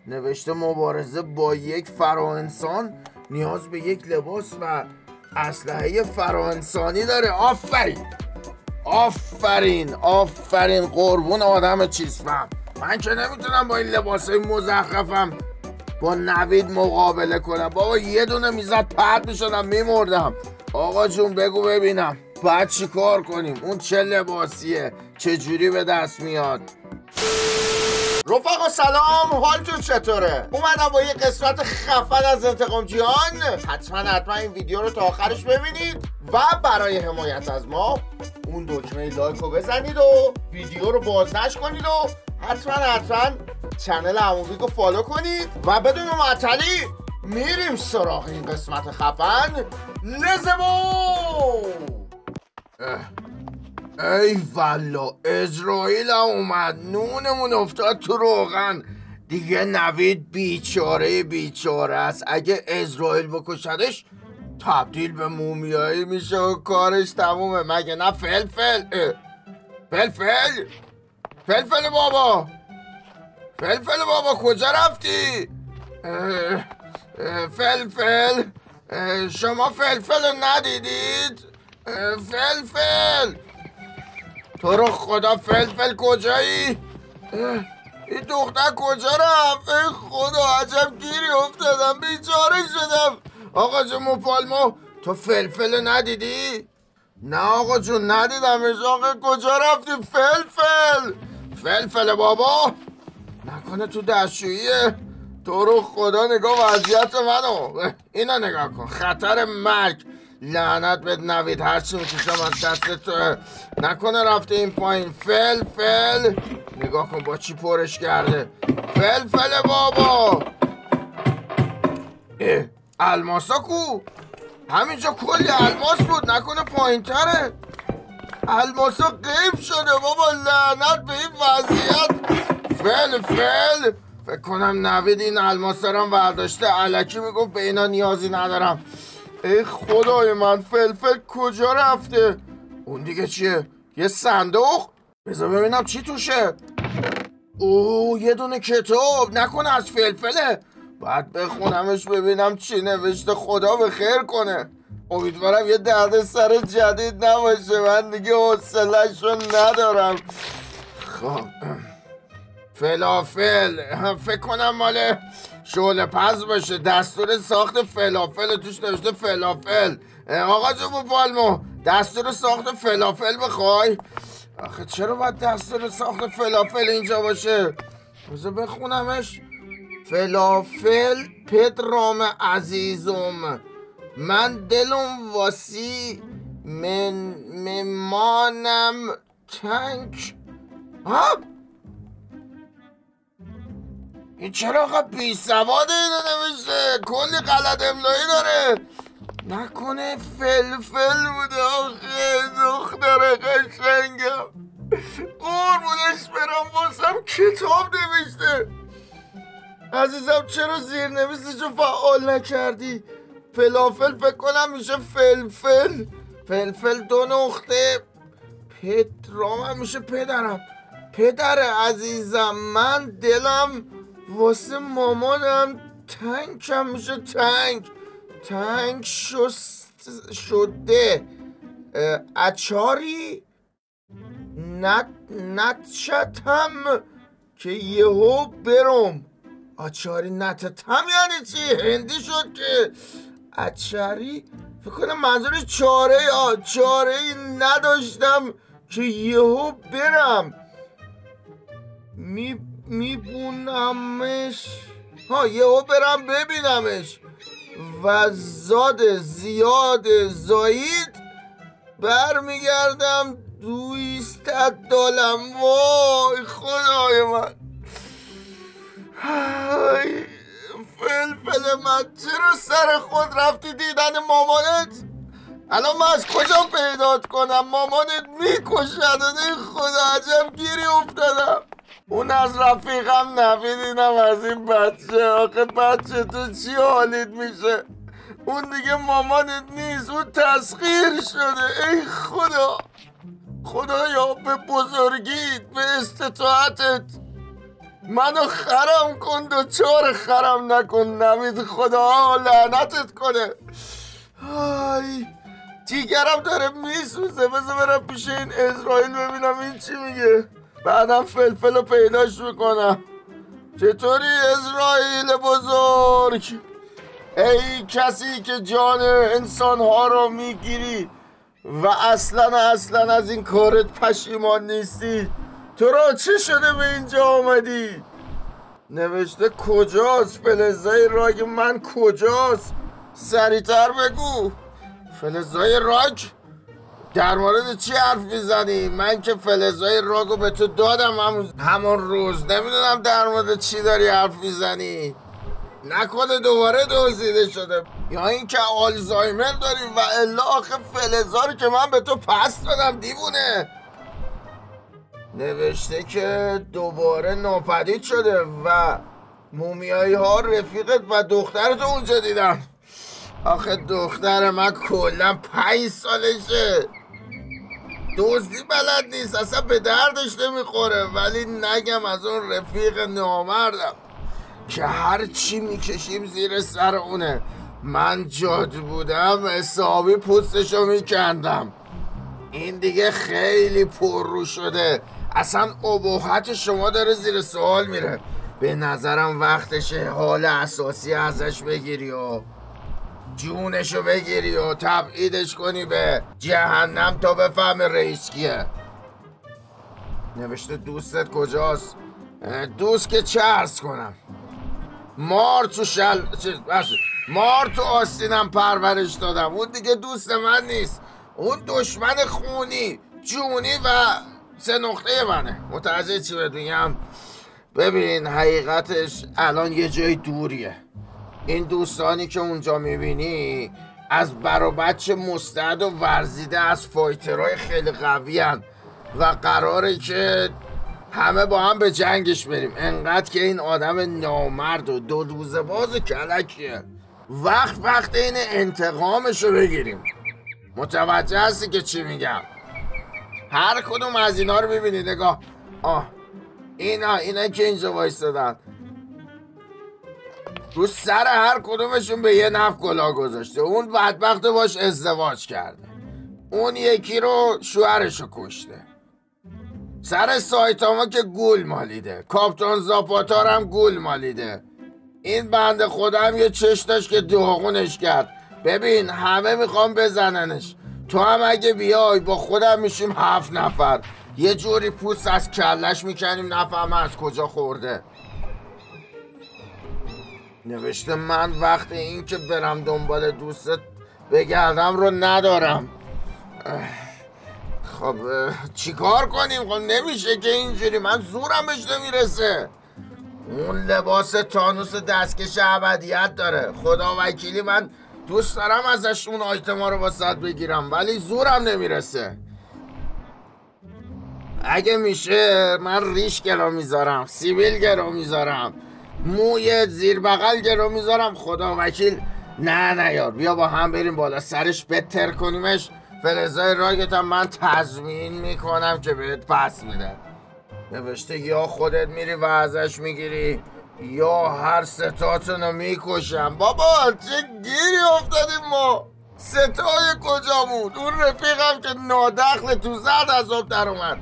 نوشته مبارزه با یک فراانسان نیاز به یک لباس و اسلحه فراانسانی داره. آفرین آفرین آفرین، قربون آدم چیز فهم. من که نمیتونم با این لباسای مزخرفم با نوید مقابله کنم. بابا یه دونه میزد پرد میشدم میمردم. آقا جون بگو ببینم باید چی کار کنیم؟ اون چه لباسیه؟ چه جوری به دست میاد؟ رفقا سلام، حالتون چطوره؟ اومدم با یه قسمت خفن از انتقام جیان. حتما این ویدیو رو تا آخرش ببینید و برای حمایت از ما اون دکمه لایک رو بزنید و ویدیو رو بازنش کنید و حتما چنل عموویگ رو فالو کنید و بدون معطلی میریم سراغ این قسمت خفن. لزبو ای والا، اسرائیل هم اومد، نونمون افتاد تو روغن دیگه. نوید بیچاره است. اگه اسرائیل بکشدش تبدیل به مومیایی میشه و کارش تمومه. مگه نه؟ فلفل بابا کجا رفتی؟ فلفل شما فلفل رو ندیدید؟ فلفل تو رو خدا فلفل کجایی؟ این دختر کجا رفت؟ ای خدا عجب گیری افتادم، بیچاره شدم. آقا جون موپالمو، تو فلفل رو ندیدی؟ نه آقا جون ندیدمش. آقا کجا رفتی؟ فلفل بابا نکنه تو دستشوییه؟ تو رو خدا نگاه وضعیت منو، اینا نگاه کن، خطر مرگ. لعنت بهت نوید، هرچی میکشم از دستت نکنه رفته این پایین. فلفل نگاه کن با چی پرش کرده. فلفل بابا الماسا کو؟ همینجا کلی الماس بود، نکنه پایین تره؟ الماسا غیب شده بابا، لعنت به این وضعیت. فلفل فکر کنم نوید این الماس دارم برداشته، الکی میگفت به اینا نیازی ندارم. ای خدای من، فلفل کجا رفته؟ اون دیگه چیه؟ یه صندوق؟ بذار ببینم چی توشه. اوه یه دونه کتاب، نکنه از فلفله؟ باید بخونمش ببینم چی نوشته، خدا به خیر کنه. امیدوارم یه درد سر جدید نباشه، من دیگه حوصله‌شو ندارم. خب فلافل فکر کنم مال شعله پز باشه. دستور ساخت فلافل توش نوشته فلافل. آقا جون پالمو، دستور ساخت فلافل بخوای؟ آخه چرا باید دستور ساخت فلافل اینجا باشه؟ بذار بخونمش. فلافل پدرام عزیزم، من دلم واسی ممانم تنک. ها؟ این چرا آقا بی سواده اینو نوشته؟ کلی غلط املایی داره. نکنه فلفل بوده؟ آخه دختر قشنگم، قربونش برم واسم کتاب نوشته. عزیزم چرا زیرنویسشو فعال نکردی؟ فلافل فکر کنم میشه فلفل 2 نقطه. پدرام هم میشه پدر عزیزم، من دلم واسه مامانم تنگم میشه تنگ شده. اچاری نتشتم که یهو برم. اچاری نتتم یعنی چی؟ هندی شد که اچاری فکر کنم منظورش چاره نداشتم که یهو برم. میبونمش، یهو برم ببینمش. و زیاد زاید برمیگردم 200 دلم. وای خدای من، فلفل من چرا سر خود رفتی دیدن مامانت؟ الان من از کجا پیدات کنم؟ مامانت میکشد. خدا عجب گیری افتادم. اون از رفیقم نوید، اینم از این بچه. آخه بچه تو چی حالیت میشه؟ اون دیگه مامانت نیست، اون تسخیر شده. ای خدایا به بزرگیت، به استطاعتت منو خرم کن دوچار خرم نکن نوید، خدا لعنتت کنه. آی جیگرم داره میسوزه. بذار برم پیش این اسرائیل ببینم این چی میگه، بعدم فلفل رو پیداش میکنم. چطوری اسرائیل بزرگ؟ ای کسی که جان انسانها رو میگیری و اصلا از این کارت پشیمان نیستی، تو را چه شده به اینجا آمدی؟ نوشته کجاست فلزای راگ من، کجاست؟ سریعتر بگو. فلزای راگ؟ در مورد چی حرف میزنی؟ من که فلزای راگو به تو دادم همون روز. نمیدونم در مورد چی داری حرف میزنی. نکنه دوباره دزدیده شده یا اینکه آلزایمر داری و الا آخه فلزا رو که من به تو پس دادم دیوونه. نوشته که دوباره ناپدید شده و مومیایی ها رفیقت و دخترت اونجا دیدم. آخه دختر من کلا 5 سالشه، دزدی بلد نیست، اصلا به دردش نمیخوره. ولی نگم از اون رفیق نامردم که هر چی میکشیم زیر سر اونه. من جاد بودم حسابی پوستشو میکندم. این دیگه خیلی پررو شده، اصلا ابهت شما داره زیر سوال میره. به نظرم وقتشه حال اساسی ازش بگیری و جونشو بگیری و تبعیدش کنی به جهنم تا بفهم رئیس کیه. نوشته دوستت کجاست؟ دوست که چه عرض کنم، مار تو آستینم پرورش دادم. اون دیگه دوست من نیست، اون دشمن خونی جونی و 3 نقطه منه. متوجه چی بگم؟ ببین حقیقتش الان یه جای دوریه. این دوستانی که اونجا میبینی از بر و بچه مستعد و ورزیده از فایترهای خیلی قوی هن و قراره که همه با هم به جنگش بریم. انقدر که این آدم نامرد و 2 روزه باز و کلکیه. وقت این انتقامشو بگیریم. متوجه هستی که چی میگم؟ هر کدوم از اینا رو ببینید نگاه. اینا که اینجا وایستادن رو سر هر کدومشون به یه نفت کلاه گذاشته. اون بدبخت باش ازدواج کرده، اون یکی رو شوهرشو کشته، سر سایتاما که گول مالیده، کاپتان زاپاتار هم گول مالیده. این بنده خدا هم یه چش داشت که داغونش کرد. ببین همه میخوام بزننش، تو هم اگه بیای با خودم میشیم 7 نفر، یه جوری پوست از کلش میکنیم نفهمه از کجا خورده. نوشته من وقت این که برم دنبال دوستت بگردم رو ندارم. خب چیکار کنیم؟ خب نمیشه که اینجوری، من زورم بهش نمیرسه. اون لباس تانوس دستکش ابدیت داره، خدا وکیلی من دوست دارم ازش اون آیتما رو واسط بگیرم ولی زورم نمیرسه. اگه میشه من ریش گرا میذارم، سیبیل گرا میذارم، موی زیر بغل گرا میذارم، خدا وکیل نه یار بیا با هم بریم بالا سرش بتر کنیمش. فلزای راگتم من تضمین میکنم که بهت پس میده. نوشته یا خودت میری و ازش میگیری یا هر ستاتونو میکشم. بابا چه گیری افتادیم ما، ستای کجا بود؟ اون رفیقم که نادخل تو زد از آب در اومد.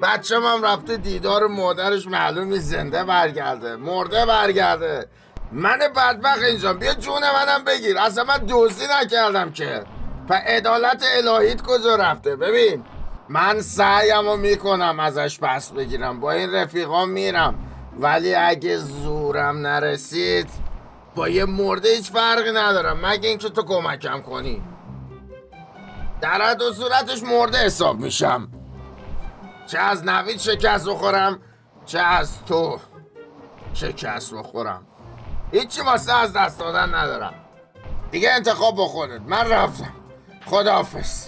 بچه‌م هم رفته دیدار مادرش، معلوم نیست زنده برگرده مرده برگرده. من بدبخت اینجا، بیا جون منم بگیر. اصلا من دزدی نکردم که. عدالت الهیت کجا رفته؟ ببین من سعیمو میکنم ازش پس بگیرم، با این رفیقام میرم، ولی اگه زورم نرسید با یه مرده هیچ فرقی ندارم مگه اینکه تو کمکم کنی. در حد و صورتش مرده حساب میشم، چه از نوید شکست بخورم چه از تو شکست بخورم. هیچی واسه از دست دادن ندارم دیگه، انتخاب با خودت. من رفتم، خداحافظ.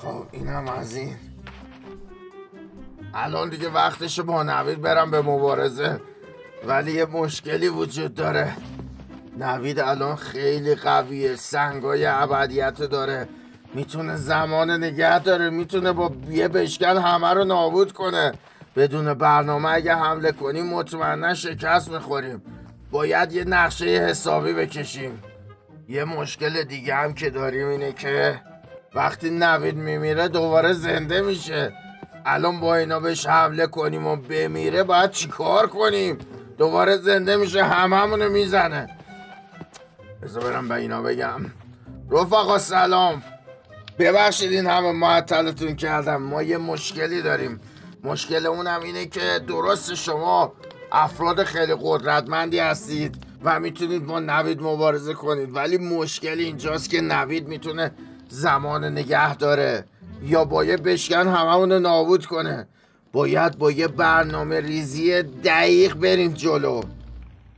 خب اینم از این. الان دیگه وقتشه با نوید برم به مبارزه، ولی یه مشکلی وجود داره. نوید الان خیلی قویه، سنگای ابدیت داره، میتونه زمان نگه داره، میتونه با یه بشکن همه رو نابود کنه. بدون برنامه اگه حمله کنیم مطمئنا شکست میخوریم. باید یه نقشه حسابی بکشیم. یه مشکل دیگه هم که داریم اینه که وقتی نوید میمیره دوباره زنده میشه. الان با اینا بهش حمله کنیم و بمیره باید چی کار کنیم؟ دوباره زنده میشه هممونو میزنه. بذار برم به اینا بگم. رفقا سلام، ببخشید این همه معطلتون کردم. ما یه مشکلی داریم. مشکل اونم اینه که درست شما افراد خیلی قدرتمندی هستید و میتونید با نوید مبارزه کنید، ولی مشکل اینجاست که نوید میتونه زمان نگه داره یا با یه بشکن هممون نابود کنه. باید با یه برنامه ریزی دقیق بریم جلو.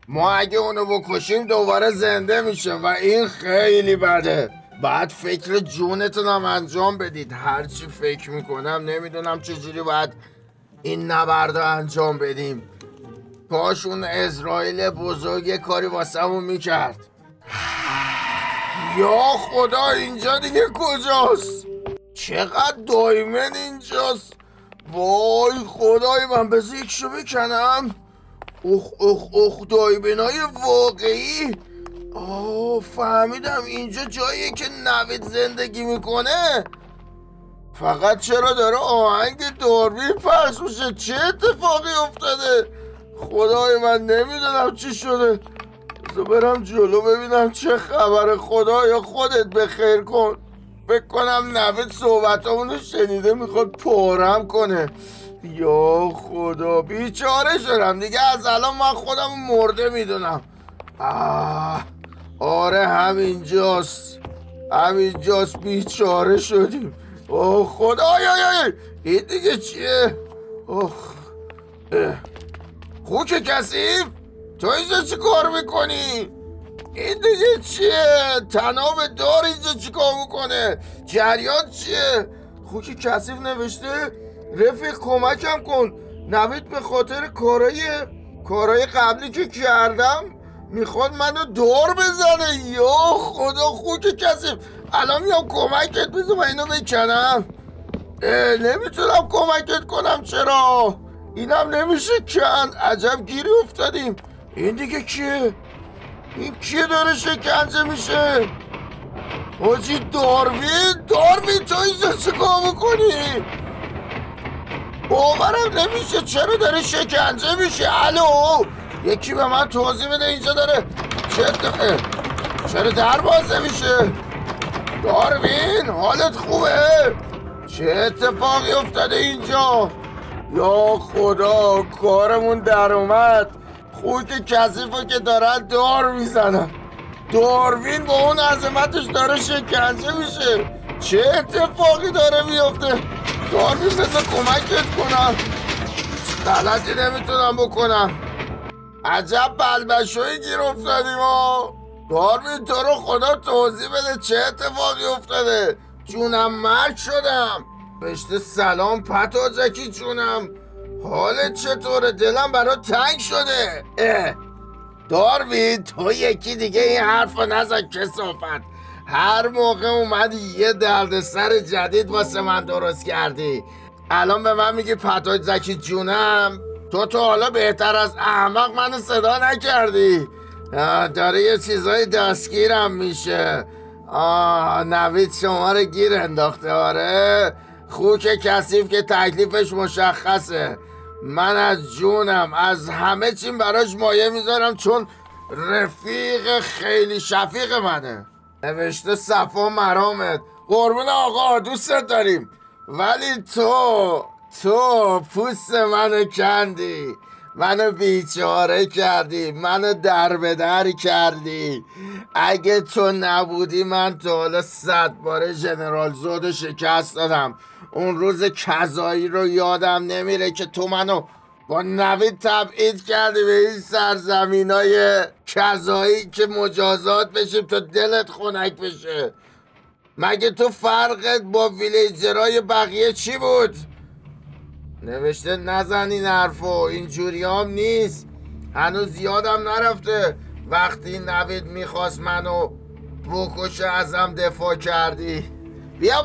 ما اگه اونو بکشیم دوباره زنده میشه و این خیلی بده. بعد فکر جونتون هم انجام بدید. هرچی فکر میکنم نمیدونم چجوری باید این نبرد رو انجام بدیم. کاش اون اسرائیل بزرگ کاری واسمون میکرد. یا خدا اینجا دیگه کجاست؟ چقدر دایمن اینجاست. وای خدای من، بذار یکشو بکنم. اخ دایمنای واقعی. فهمیدم اینجا جاییه که نوید زندگی میکنه. فقط چرا داره آهنگ دوربین پخش میشه؟ چه اتفاقی افتاده؟ خدای من نمیدونم چی شده. بذار برم جلو ببینم چه خبره. خدایا خودت بخیر کن. فکر کنم نوید صحبتامونو شنیده میخواد پارم کنه. یا خدا بیچاره شدم دیگه. از الان من خودم مرده میدونم. آره همینجاست بیچاره شدیم. اوه خدایا این دیگه چیه؟ خوک کثیف تو اینجا چی کار میکنی؟ این دیگه چیه؟ تناب دار اینجا چی کار میکنه؟ جریان چیه؟ خوک کثیف نوشته رفیق کمکم کن. نوید به خاطر کارهای قبلی که کردم میخواد منو دور بزنه. یا خدا خوک کثیف، الان میام کمکت. بذار من اینو بکنم. نمیتونم کمکت کنم. چرا؟ اینم نمیشه کند. عجب گیری افتادیم. این دیگه کیه؟ این کیه داره شکنجه میشه؟ حاجی داروین تو اینجا چه کار میکنی؟ باورم نمیشه. چرا داره شکنجه میشه؟ الو یکی به من توضیح بده اینجا داره چرا در باز نمیشه؟ داروین حالت خوبه؟ چه اتفاقی افتاده اینجا؟ یا خدا کارمون در اومد. خوک کثیفو که دارن دار میزنن. داروین با اون عظمتش داره شکنجه میشه. چه اتفاقی داره میفته؟ داروین بذار کمکت کنم. غلطی نمیتونم بکنم. عجب بلبشوی گیر افتادیم ها. داروین تو رو خدا توضیح بده چه اتفاقی افتاده؟ جونم مرگ شدم. بشته سلام پتاجکی جونم، حالت چطوره؟ دلم برات تنگ شده. داروین تو یکی دیگه این حرف نزن کثافت. هر موقع اومدی یه دردسر جدید واسه من درست کردی. الان به من میگی پتاجکی جونم؟ تو حالا بهتر از احمق منو صدا نکردی. داره یه چیزای دستگیرم میشه. نوید شما رو گیر انداخته. آره خوک کثیف که تکلیفش مشخصه. من از جونم از همه چیم براش مایه میذارم چون رفیق خیلی شفیق منه. نوشته صفا مرامت. قربون آقا دوستت داریم، ولی تو پوست منو کندی، منو بیچاره کردی، منو در به در کردی. اگه تو نبودی من تا حالا 100 باره ژنرال زودو شکست دادم. اون روز کذایی رو یادم نمیره که تو منو با نوید تبعید کردی به این سرزمینای کذایی که مجازات بشیم تا دلت خنک بشه. مگه تو فرقت با ویلیجرای بقیه چی بود؟ نوشته نزن این حرفو، اینجوری هم نیست. هنوز یادم نرفته وقتی نوید میخواست منو بکشه ازم دفاع کردی. بیا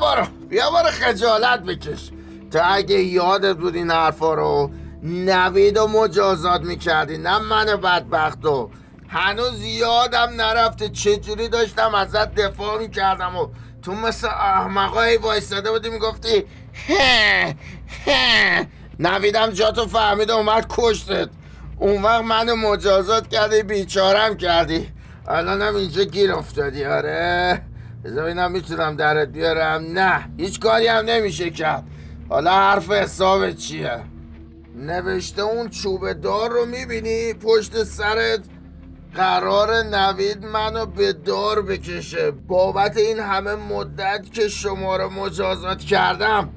بارو خجالت بکش. تا اگه یادت بود این حرفا رو نوید و مجازات میکردی نه من بدبختو. هنوز یادم نرفته چجوری داشتم ازت دفاع میکردم و تو مثل احمقایی وایستاده بودی میگفتی نویدم جاتو فهمید اومد کشتت. اون وقت منو مجازات کردی بیچارم کردی. الانم اینجا گیر افتادی. آره بذار ببینم میتونم درت بیارم. نه هیچ کاری هم نمیشه کرد. حالا حرف حساب چیه؟ نوشته اون چوب دار رو میبینی پشت سرت؟ قرار نوید منو به دار بکشه بابت این همه مدت که شما رو مجازات کردم.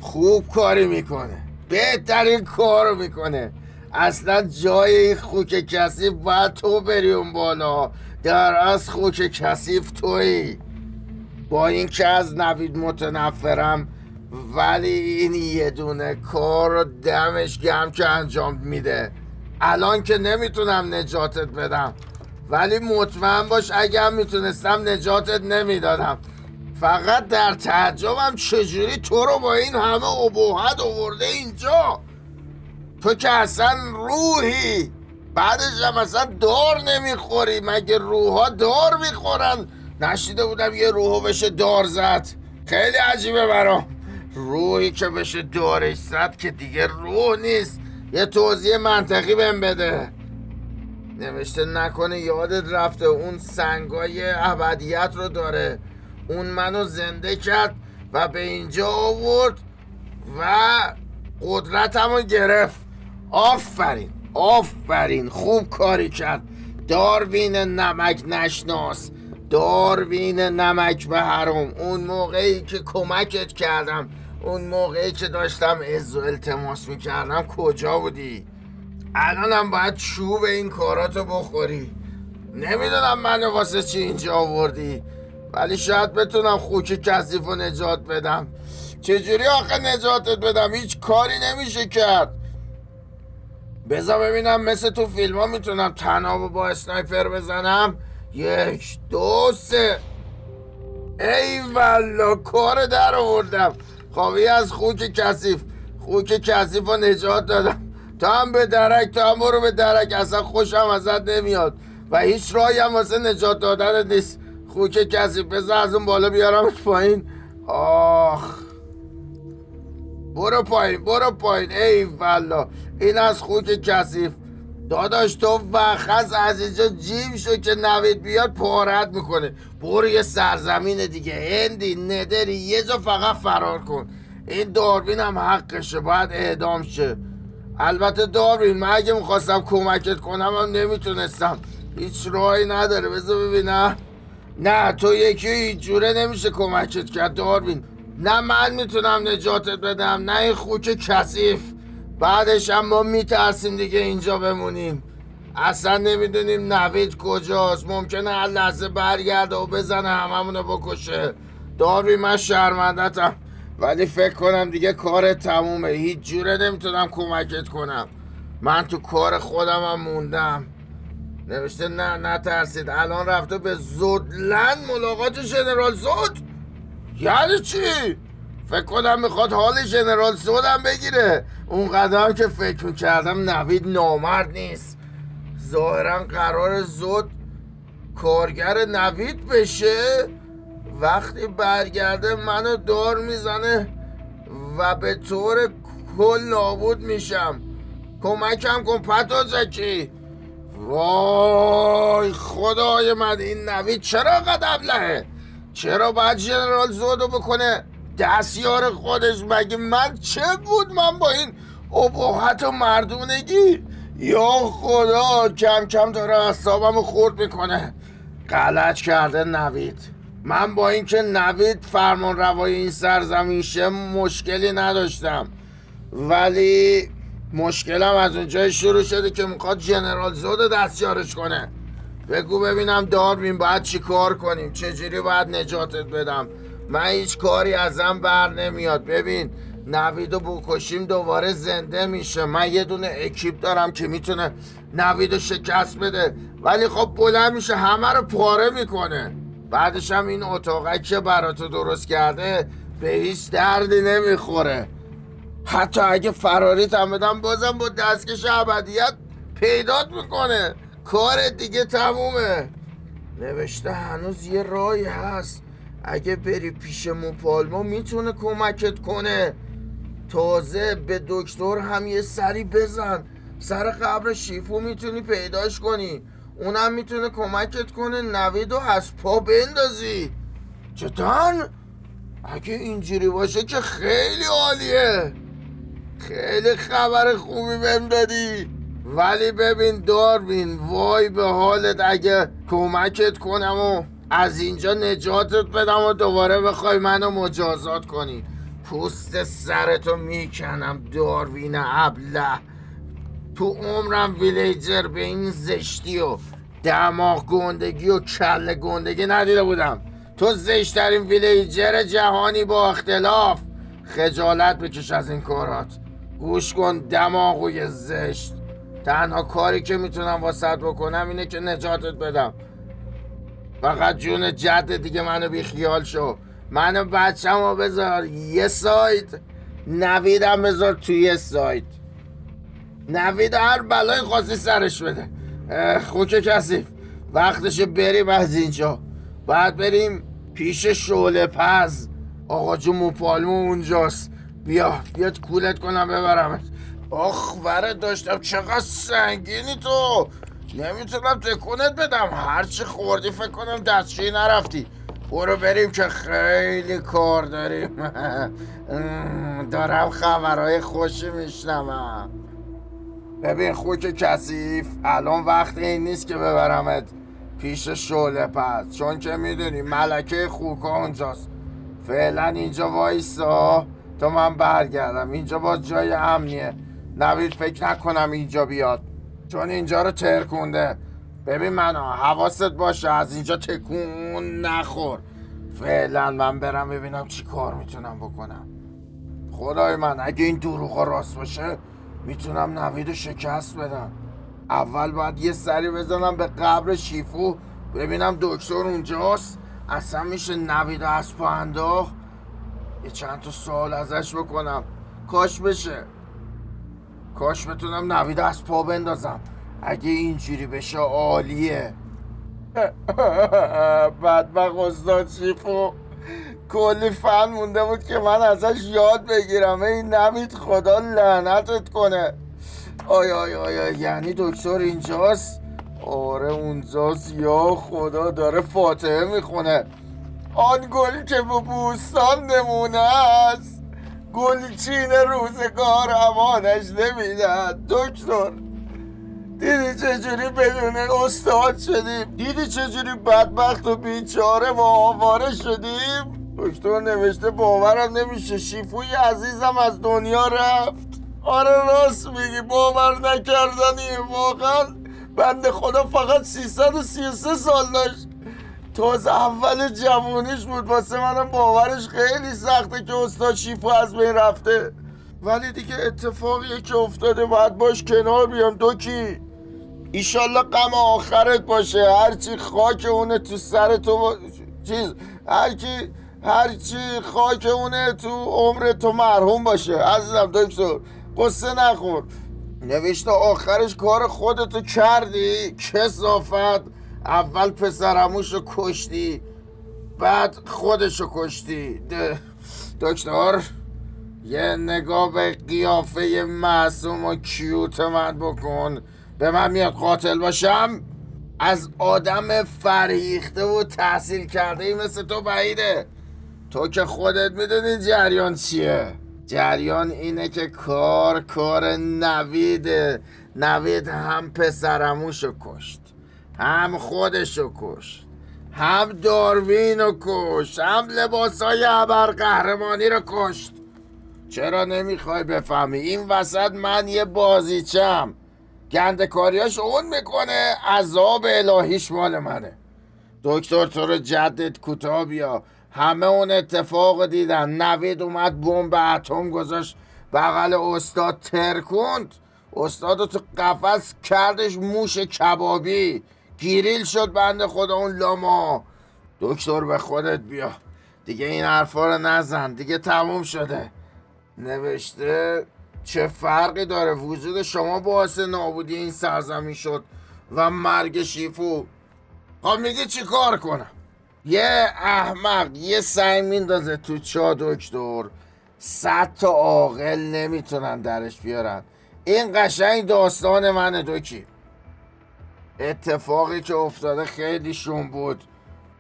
خوب کاری میکنه، بهترین کار میکنه. اصلا جای این خوک کثیف باید تو بری اون بالا. در از خوک کثیف تویی. با این که از نوید متنفرم ولی این یه دونه کار رو دمش گرم که انجام میده. الان که نمیتونم نجاتت بدم ولی مطمئن باش اگه هم میتونستم نجاتت نمیدادم. فقط در تعجبم چجوری تو رو با این همه ابهت آورده اینجا. تو که اصلا روحی، بعدش هم اصلا دار نمیخوری. مگه روحا دار میخورن؟ نشیده بودم یه روحو بشه دار زد. خیلی عجیبه برام. روحی که بشه دارش زد که دیگه روح نیست. یه توضیح منطقی بهم بده. نوشته نکنه یادت رفته اون سنگای ابدیت رو داره. اون منو زنده کرد و به اینجا آورد و قدرتمو گرفت. آفرین آفرین، خوب کاری کرد. داروین نمک نشناس، داروین نمک به حرام. اون موقعی که کمکت کردم، اون موقعی که داشتم عز و التماس میکردم کجا بودی؟ الانم باید چوب این کاراتو بخوری. نمیدونم منو واسه چی اینجا آوردی ولی شاید بتونم خوک کثیف رو نجات بدم. چجوری آخه نجاتت بدم؟ هیچ کاری نمیشه کرد. بذار ببینم مثل تو فیلم ها میتونم تنابو با اسنایپر بزنم. 1 2 3. ای والا کار در آوردم. خوابی از خوک کثیف. خوک کثیف رو نجات دادم. تو هم به درک، تو هم برو به درک. اصلا خوشم ازت نمیاد و هیچ راهی هم واسه نجات دادن نیست. خوک کثیف بذار از اون بالا بیارمت پایین. آخ برو پایین برو پایین. ای والا این از خوک کثیف. داداش تو وخز از اینجا جیم شو که نوید بیاد پارت میکنه. برو یه سرزمین دیگه، هندی ندری، یه جا فقط فرار کن. این داروین هم حقشه، باید اعدام شه. البته داروین من اگه میخواستم کمکت کنم هم نمیتونستم. هیچ راهی نداره. بذار ببینم. نه تو یکی هیچ جوره نمیشه کمکت کرد داروین. نه من میتونم نجاتت بدم نه این خوک کثیف. بعدش هم ما میترسیم دیگه اینجا بمونیم. اصلا نمیدونیم نوید کجاست. ممکنه هر لحظه برگرده و بزنه هممونو بکشه. داروین من شرمندتم ولی فکر کنم دیگه کار تمومه. هیچ جوره نمیتونم کمکت کنم. من تو کار خودم هم موندم. نوشته نه ترسید. الان رفته به زودلند ملاقات ژنرال زود. یعنی چی؟ فکر کنم میخواد حال ژنرال زودم بگیره. اون قدم که فکر میکردم نوید نامرد نیست. ظاهرا قرار زود کارگر نوید بشه. وقتی برگرده منو دار میزنه و به طور کل نابود میشم. کمکم کن پتوزکی. وای خدای من، این نوید چرا قد ابلهه؟ چرا باید ژنرال زودو بکنه دستیار خودش؟ مگه من چه بود من با این ابهت و مردونگی؟ یا خدا کم کم داره اعصابمو خورد میکنه. غلط کرده نوید. من با اینکه نوید فرمان روای این سرزمین شه مشکلی نداشتم ولی مشکلم از اونجای شروع شده که میخواد ژنرال زود دستیارش کنه. بگو ببینم داروین باید چی کار کنیم؟ چجوری باید نجاتت بدم؟ من هیچ کاری ازم بر نمیاد. ببین نویدو بکشیم دوباره زنده میشه. من یه دونه اکیپ دارم که میتونه نویدو شکست بده ولی خب بلند میشه همه رو پاره میکنه. بعدش هم این اتاقی که براتو درست کرده به هیچ دردی نمیخوره. حتی اگه فراریت هم بدم بازم با دستکش ابدیت پیدات میکنه. کار دیگه تمومه. نوشته هنوز یه راهی هست، اگه بری پیش موپالما میتونه کمکت کنه. تازه به دکتر هم یه سری بزن، سر قبر شیفو میتونی پیداش کنی، اونم میتونه کمکت کنه نویدو از پا بندازی. چطور؟ اگه اینجوری باشه که خیلی عالیه. خیلی خبر خوبی بهم دادی. ولی ببین داروین، وای به حالت اگه کمکت کنم و از اینجا نجاتت بدم و دوباره بخوای منو مجازات کنی. پوست سرتو میکنم داروین ابله. تو عمرم ویلیجر به این زشتی و دماغ گندگی و کله گندگی ندیده بودم. تو زشترین ویلیجر جهانی با اختلاف. خجالت بکش از این کارات. گوش کن دماغوی زشت، تنها کاری که میتونم واسط بکنم اینه که نجاتت بدم. فقط جون جد دیگه منو بیخیال شو. منو بچه‌مو بذار یه سایت، نویدم بذار توی یه سایت. نوید هر بلای خواستی سرش بده. خوک کثیف، وقتشه بریم از اینجا. باید بریم پیش شعله پز. آقا جو موپالمو اونجاست. بیاد کولت کنم ببرمت. آخ وره داشتم، چقدر سنگینی تو. نمیتونم تکونت بدم، هرچی خوردی فکر کنم دستشویی نرفتی. برو بریم که خیلی کار داریم. دارم خبرهای خوشی میشنوم. ببین خوک کثیف، الان وقت این نیست که ببرمت پیش شعله پز، چون که میدونی ملکه خوکا اونجاست. فعلا اینجا وایسا تا من برگردم. اینجا باز جای امنیه. نوید فکر نکنم اینجا بیاد، چون اینجا رو ترکونده. ببین منو، حواست باشه از اینجا تکون نخور. فعلا من برم ببینم چی کار میتونم بکنم. خدای من اگه این دروغا راست باشه میتونم نویدو شکست بدم. اول باید یه سری بزنم به قبر شیفو ببینم دکتر اونجاست. اصلا میشه نویدو از پا انداخت؟ یه چند تا سوال ازش بکنم، کاش بشه. کاش بتونم نویدو از پا بندازم. اگه اینجوری بشه عالیه. بدبخت استاد شیفو کلی فن مونده بود که من ازش یاد بگیرم. این نوید خدا لعنتت کنه. آی یعنی دکتر اینجاست؟ آره اونجاست. یا خدا داره فاتحه میخونه. آن گل که به بوستان نمونه است، گلچین روزگار امانش نمیدهد. دکتر دیدی چجوری بدون استاد شدیم؟ دیدی چجوری بدبخت و بیچاره و آواره شدیم؟ دکتر نوشته باورم نمیشه شیفوی عزیزم از دنیا رفت. آره راست میگی، باور نکردنیه واقعا. بنده خدا فقط 333 سال داشت. تازه اول جوونیش بود. واسه منم باورش خیلی سخته که استاد شیفو از بین رفته. ولی دیگه اتفاقیه که افتاده، باید باش کنار بیام. دوکی ایشالله غم آخرت باشه. هرچی خاک اونه تو سر تو هرچی خاک اونه تو عمر تو مرحوم باشه. عزیزم دکتر قصه نخور. نوشته آخرش کار خودتو کردی. کثافت. اول پسرموشو کشتی، بعد خودشو کشتی. دکتر یه نگاه به قیافه معصوم و کیوت من بکن. به من میاد قاتل باشم؟ از آدم فریخته و تحصیل کرده ای مثل تو بعیده. تو که خودت میدونی جریان چیه. جریان اینه که کار نویده. نوید هم پسرموشو کشت، هم خودشو کشت، هم داروینو کشت، هم لباسای ابرقهرمانی رو کشت. چرا نمیخوای بفهمی؟ این وسط من یه بازیچم. گندکاریاش اون میکنه، عذاب الهیش مال منه. دکتر تو رو جدت کوتاه بیا. همه اون اتفاق دیدن. نوید اومد بمب اتم گذاشت بغل استاد، ترکوند استادو تو قفس کردش موش کبابی. گیریل شد بنده خدا اون لاما. دکتر به خودت بیا دیگه، این حرفا رو نزن دیگه، تموم شده. نوشته چه فرقی داره وجود شما باعث نابودی این سرزمین شد و مرگ شیفو. خب میگی چی کار کنم؟ یه احمق یه سنگ میندازه تو چا دکتر، 100 تا عاقل نمیتونن درش بیارن. این قشنگ داستان منه دوکی. اتفاقی که افتاده خیلی شوم بود.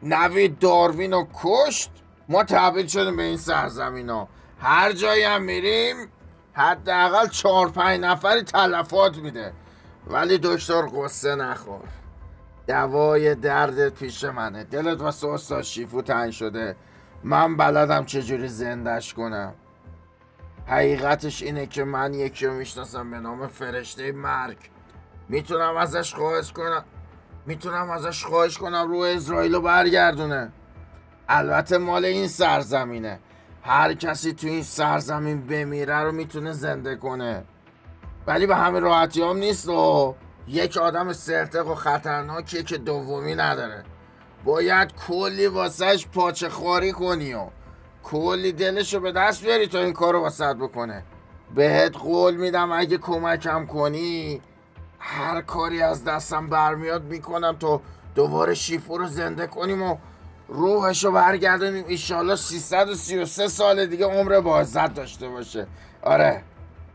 نوید داروین رو کشت، ما تبدیل شدیم به این سرزمین ها. هر جایی هم میریم حداقل 4-5 نفری تلفات میده. ولی دکتر قصه نخور، دوای دردت پیش منه. دلت واسه استاد شیفو تنگ شده، من بلدم چجوری زندش کنم. حقیقتش اینه که من یکی رو میشناسم به نام فرشته مرگ. میتونم ازش خواهش کنم روح اسرائیل رو برگردونه. البته مال این سرزمینه، هر کسی تو این سرزمین بمیره رو میتونه زنده کنه. ولی به همین راحتی هم نیست و یک آدم سرتق و خطرناکیه که دومی نداره. باید کلی واسهش پاچه خواری کنی و کلی دلشو به دست بیاری تا این کارو واسهت بکنه. بهت قول میدم اگه کمکم کنی هر کاری از دستم برمیاد میکنم تا دوباره شیفو رو زنده کنیم و روحشو برگردونیم. ایشالله 333 سال دیگه عمر با عزت داشته باشه. آره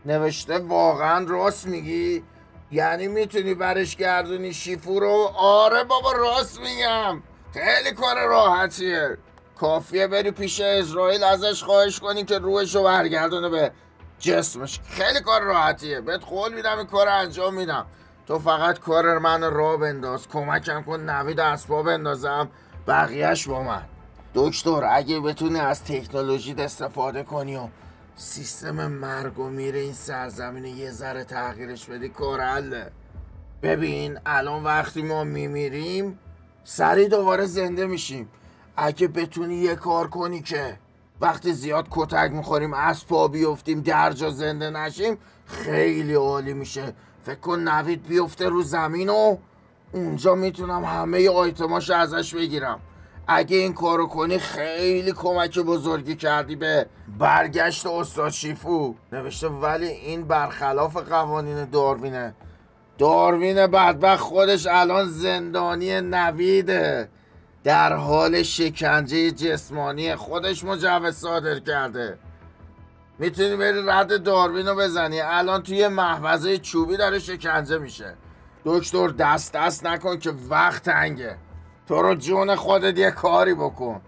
نوشته واقعا راست میگی؟ یعنی میتونی برش گردونی شیفو رو؟ آره بابا راست میگم، خیلی کار راحتیه. کافیه بری پیش اسرائیل ازش خواهش کنی که روحشو برگردونه به جسمش. خیلی کار راحتیه، بهت قول میدم این کار انجام میدم. تو فقط کار من را بنداز، کمکم کن نوید اسباب بندازم، بقیهش با من. دکتر اگه بتونی از تکنولوژی استفاده کنی و سیستم مرگ و میر این سرزمین یه ذره تغییرش بدی کار حله. ببین الان وقتی ما میمیریم سریع دوباره زنده میشیم. اگه بتونی یه کار کنی که وقتی زیاد کتک میخوریم از پا بیفتیم در جا زنده نشیم خیلی عالی میشه. فکر کن نوید بیفته رو زمین و اونجا میتونم همه آیتماش ازش بگیرم. اگه این کارو کنی خیلی کمک بزرگی کردی به برگشت استاد شیفو. نوشته ولی این برخلاف قوانین داروین بدبخت خودش الان زندانی نویده، در حال شکنجه جسمانی خودش مجوز صادر کرده. میتونی بری رد داروین رو بزنی، الان توی محفظه چوبی داره شکنجه میشه. دکتر دست نکن که وقت تنگه، تو رو جون خودت یه کاری بکن.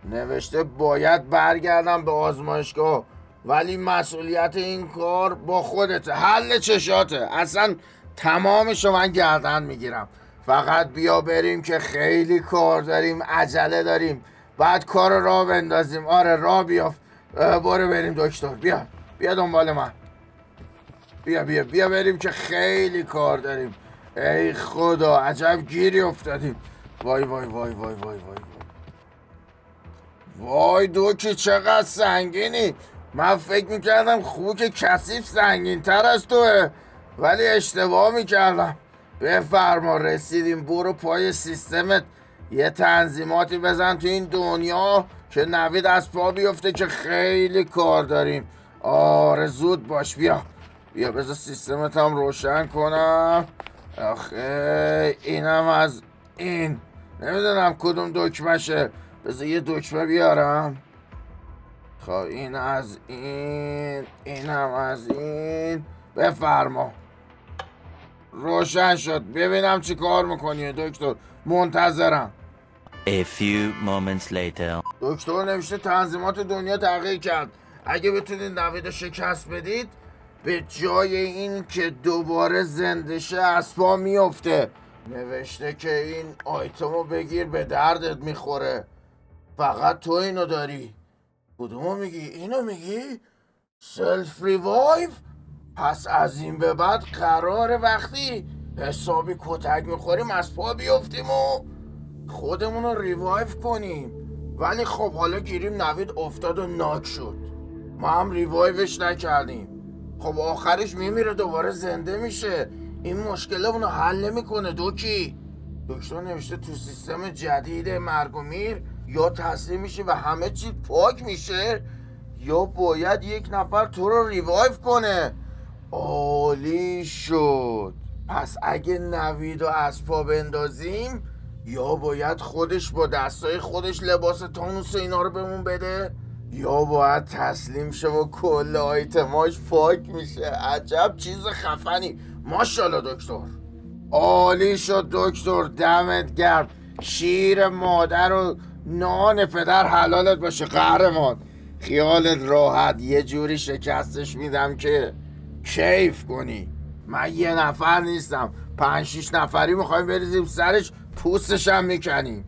نوشته باید برگردم به آزمایشگاه ولی مسئولیت این کار با خودته، حل چشاته، اصلا تمامشو من گردن میگیرم. فقط بیا بریم که خیلی کار داریم، عجله داریم، بعد کار را بندازیم. آره را بیافت، برو بریم دکتر، بیا دنبال من، بیا بریم که خیلی کار داریم. ای خدا عجب گیری افتادیم. وای وای وای وای وای وای وای دوکی چقدر سنگینی. من فکر میکردم خوک کثیف سنگین تر از توه ولی اشتباه میکردم. بفرما رسیدیم، برو پای سیستمت یه تنظیماتی بزن تو این دنیا که نوید از پا بیفته که خیلی کار داریم. آره زود باش، بیا بذار سیستمت هم روشن کنم. آخه اینم از این نمیدونم کدوم دکمشه، بذار یه دکمه بیارم. خب این از این، اینم از این. بفرما روشن شد، ببینم چی کار میکنی دکتر، منتظرم. A few moments later. دکتر نوشته تنظیمات دنیا تغییر کرد، اگه بتونید نوید شکست بدید به جای این که دوباره زنده شه از پا میفته. نوشته که این آیتمو بگیر به دردت میخوره، فقط تو اینو داری. کدومو میگی؟ اینو میگی؟ سلف ریوایو؟ پس از این به بعد قراره وقتی حسابی کتک میخوریم از پا بیفتیم و خودمون رو ریوایو کنیم. ولی خب حالا گیریم نوید افتاد و ناک شد، ما هم ریوایوش نکردیم. خب آخرش میمیره دوباره زنده میشه، این مشکل اونو حل نمیکنه. دوکی دکتر نوشته تو سیستم جدید مرگ و میر یا تسلیم میشه و همه چی پاک میشه یا باید یک نفر تو رو ریوایو کنه. عالی شد. پس اگه نوید رو از پا بندازیم یا باید خودش با دستای خودش لباس تانوس و اینا رو بهمون بده یا باید تسلیم شه و کل آیتماش پاک میشه. عجب چیز خفنی. ماشاءالله دکتر. عالی شد دکتر، دمت گرم. شیر مادر و نان پدر حلالت باشه قهرمان. خیالت راحت، یه جوری شکستش میدم که کیف کنی. من یه نفر نیستم، 5-6 نفری میخوایم بریزیم سرش، پوستش هم میکنیم.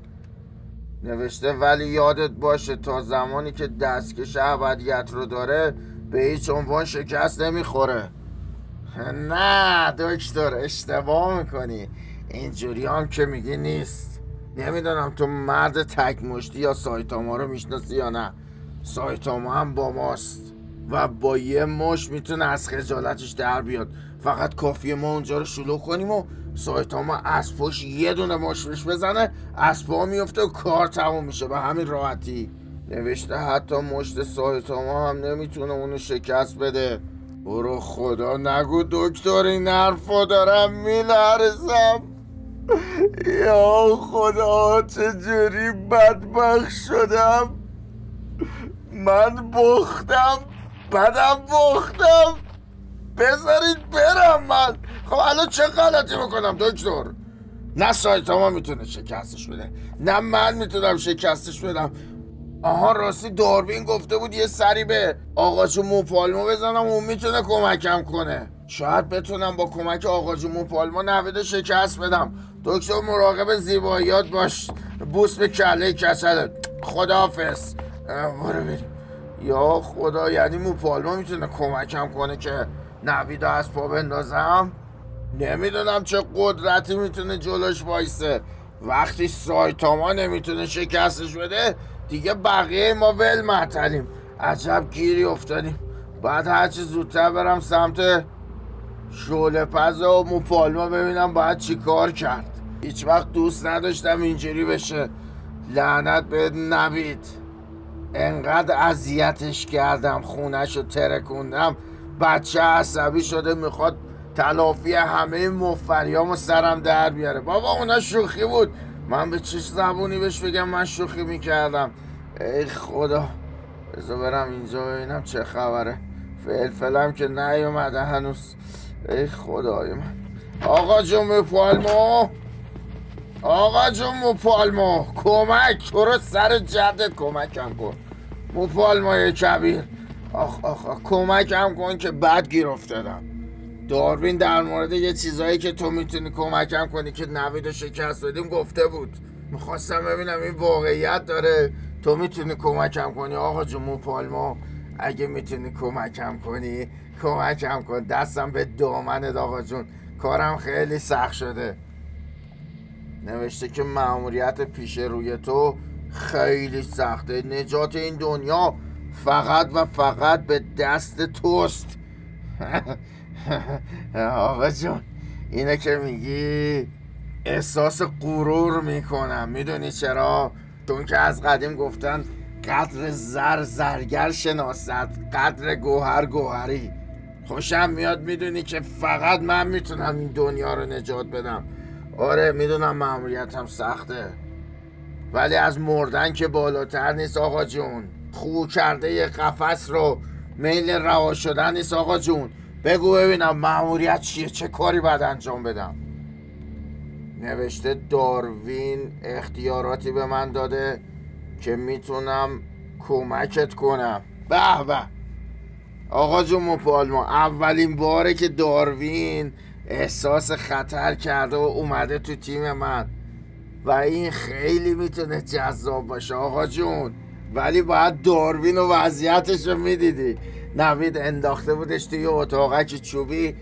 نوشته ولی یادت باشه تا زمانی که دستکش ابدیت رو داره به هیچ عنوان شکست نمیخوره. نه دکتر اشتباه میکنی، اینجوری هم که میگی نیست. نمیدونم تو مرد تک مشتی یا سایتاما رو میشناسی یا نه. سایتاما هم با ماست و با یه مش میتونه از خجالتش در بیاد. فقط کافیه ما اونجا رو شلوغ کنیم و سایتاما از پشت یه دونه مشرش بزنه، از پا میفته و کار تموم میشه به همین راحتی. نوشته حتی مشت سایتاما هم نمیتونه اونو شکست بده. برو خدا نگو دکتر این حرفا، دارم میلرزم. یا خدا چجوری بدبخت شدم. من بختم، بدم بختم. بذارید برم من. خب الان چه غلطی بکنم دکتر؟ نه سایتاما میتونه شکستش بده نه من میتونم شکستش بدم. آها راستی داروین گفته بود یه سری به آقاجون موپالما بزنم، اون میتونه کمکم کنه. شاید بتونم با کمک آقاجون موپالما نوید شکست بدم. دکتر مراقب زیباییات باش. بوس به کله کچلت. خداحافظ. برو بریم. یا خدا، یعنی موپالما میتونه کمکم کنه که نوید از پا بندازم؟ نمیدونم چه قدرتی میتونه جلوش وایسه. وقتی سایتاما نمیتونه شکستش بده دیگه بقیه ما ول معطلیم. عجب گیری افتادیم. بعد هرچی زودتر برم سمت شعله پز و موپالما ببینم باید چی کار کرد. هیچ وقت دوست نداشتم اینجوری بشه. لعنت به نوید. انقدر اذیتش کردم، خونش رو ترکوندم، بچه عصبی شده میخواد تلافی همه مفریامو سرم در بیاره. بابا اونا شوخی بود، من به چه زبونی بهش بگم من شوخی میکردم؟ ای خدا. بذار برم اینجا ببینم چه خبره. فلفلم که نیومده هنوز. ای خدای من. آقا جون موپالما، آقا جون موپالما، کمک، تو رو سر جدت کمکم کن موپالمای کبیر. آخ آخ آخ، کمکم کن که بد گیر افتادم. داروین در مورد یه چیزایی که تو میتونی کمکم کنی که نوید رو شکست بدیم گفته بود. میخواستم ببینم این واقعیت داره. تو میتونی کمکم کنی آقا جون موپالما؟ اگه میتونی کمکم کنی کمکم کن. دستم به دامنت آقا جون، کارم خیلی سخت شده. نوشته که مأموریت پیش روی تو خیلی سخته. نجات این دنیا فقط و فقط به دست توست. آقا جون اینه که میگی احساس غرور میکنم. میدونی چرا؟ چون که از قدیم گفتن قدر زر زرگر شناسد، قدر گوهر گوهری. خوشم میاد میدونی که فقط من میتونم این دنیا رو نجات بدم. آره میدونم مأموریتم سخته، ولی از مردن که بالاتر نیست آقا جون. خو کرده یه قفس رو میل رها شدن نیست آقا جون. بگو ببینم مأموریت چیه؟ چه کاری باید انجام بدم؟ نوشته داروین اختیاراتی به من داده که میتونم کمکت کنم. به به آقا جون موپالما، اولین باره که داروین احساس خطر کرده و اومده تو تیم من و این خیلی میتونه جذاب باشه آقا جون. ولی باید داروین و وضعیتش رو میدیدی. نوید انداخته بودش توی اتاقک چوبی،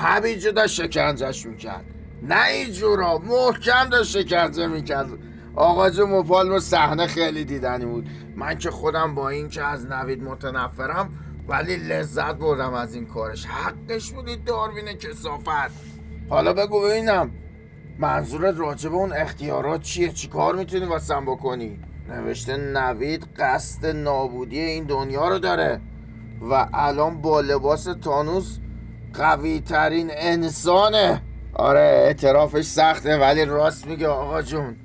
همینجور داشت شکنجهش میکرد. نه اینجورا، محکم داشت شکنجه میکرد آقا جون موپالما. صحنه خیلی دیدنی بود. من که خودم با این که از نوید متنفرم ولی لذت بردم از این کارش. حقش بودید داروین کثافت. حالا بگو ببینم منظورت راجع به اون اختیارات چیه؟ چی کار میتونی واسم بکنی؟ نوشته نوید قصد نابودی این دنیا رو داره و الان با لباس تانوس قوی ترین انسانه. آره اعترافش سخته ولی راست میگه آقا جون.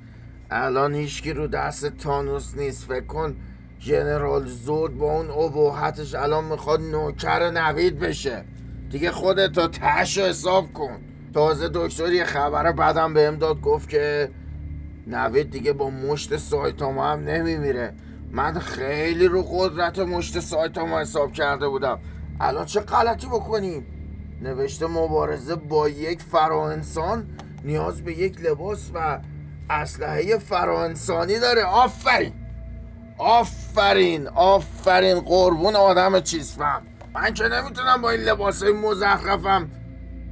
الان هیچکی رو دست تانوس نیست. فکر کن ژنرال زود با اون ابهتش الان میخواد نوکر نوید بشه. دیگه خودت تاشو حساب کن. تازه دکتر یه خبر بعدم بهم داد، گفت که نوید دیگه با مشت سایتاما هم نمیمیره. من خیلی رو قدرت مشت سایتاما حساب کرده بودم. الان چه غلطی بکنیم؟ نوشته مبارزه با یک فراانسان نیاز به یک لباس و اسلحه فراانسانی داره. آفرین آفرین آفرین قربون آدم چیز فهم. من که نمیتونم با این لباسای مزخرفم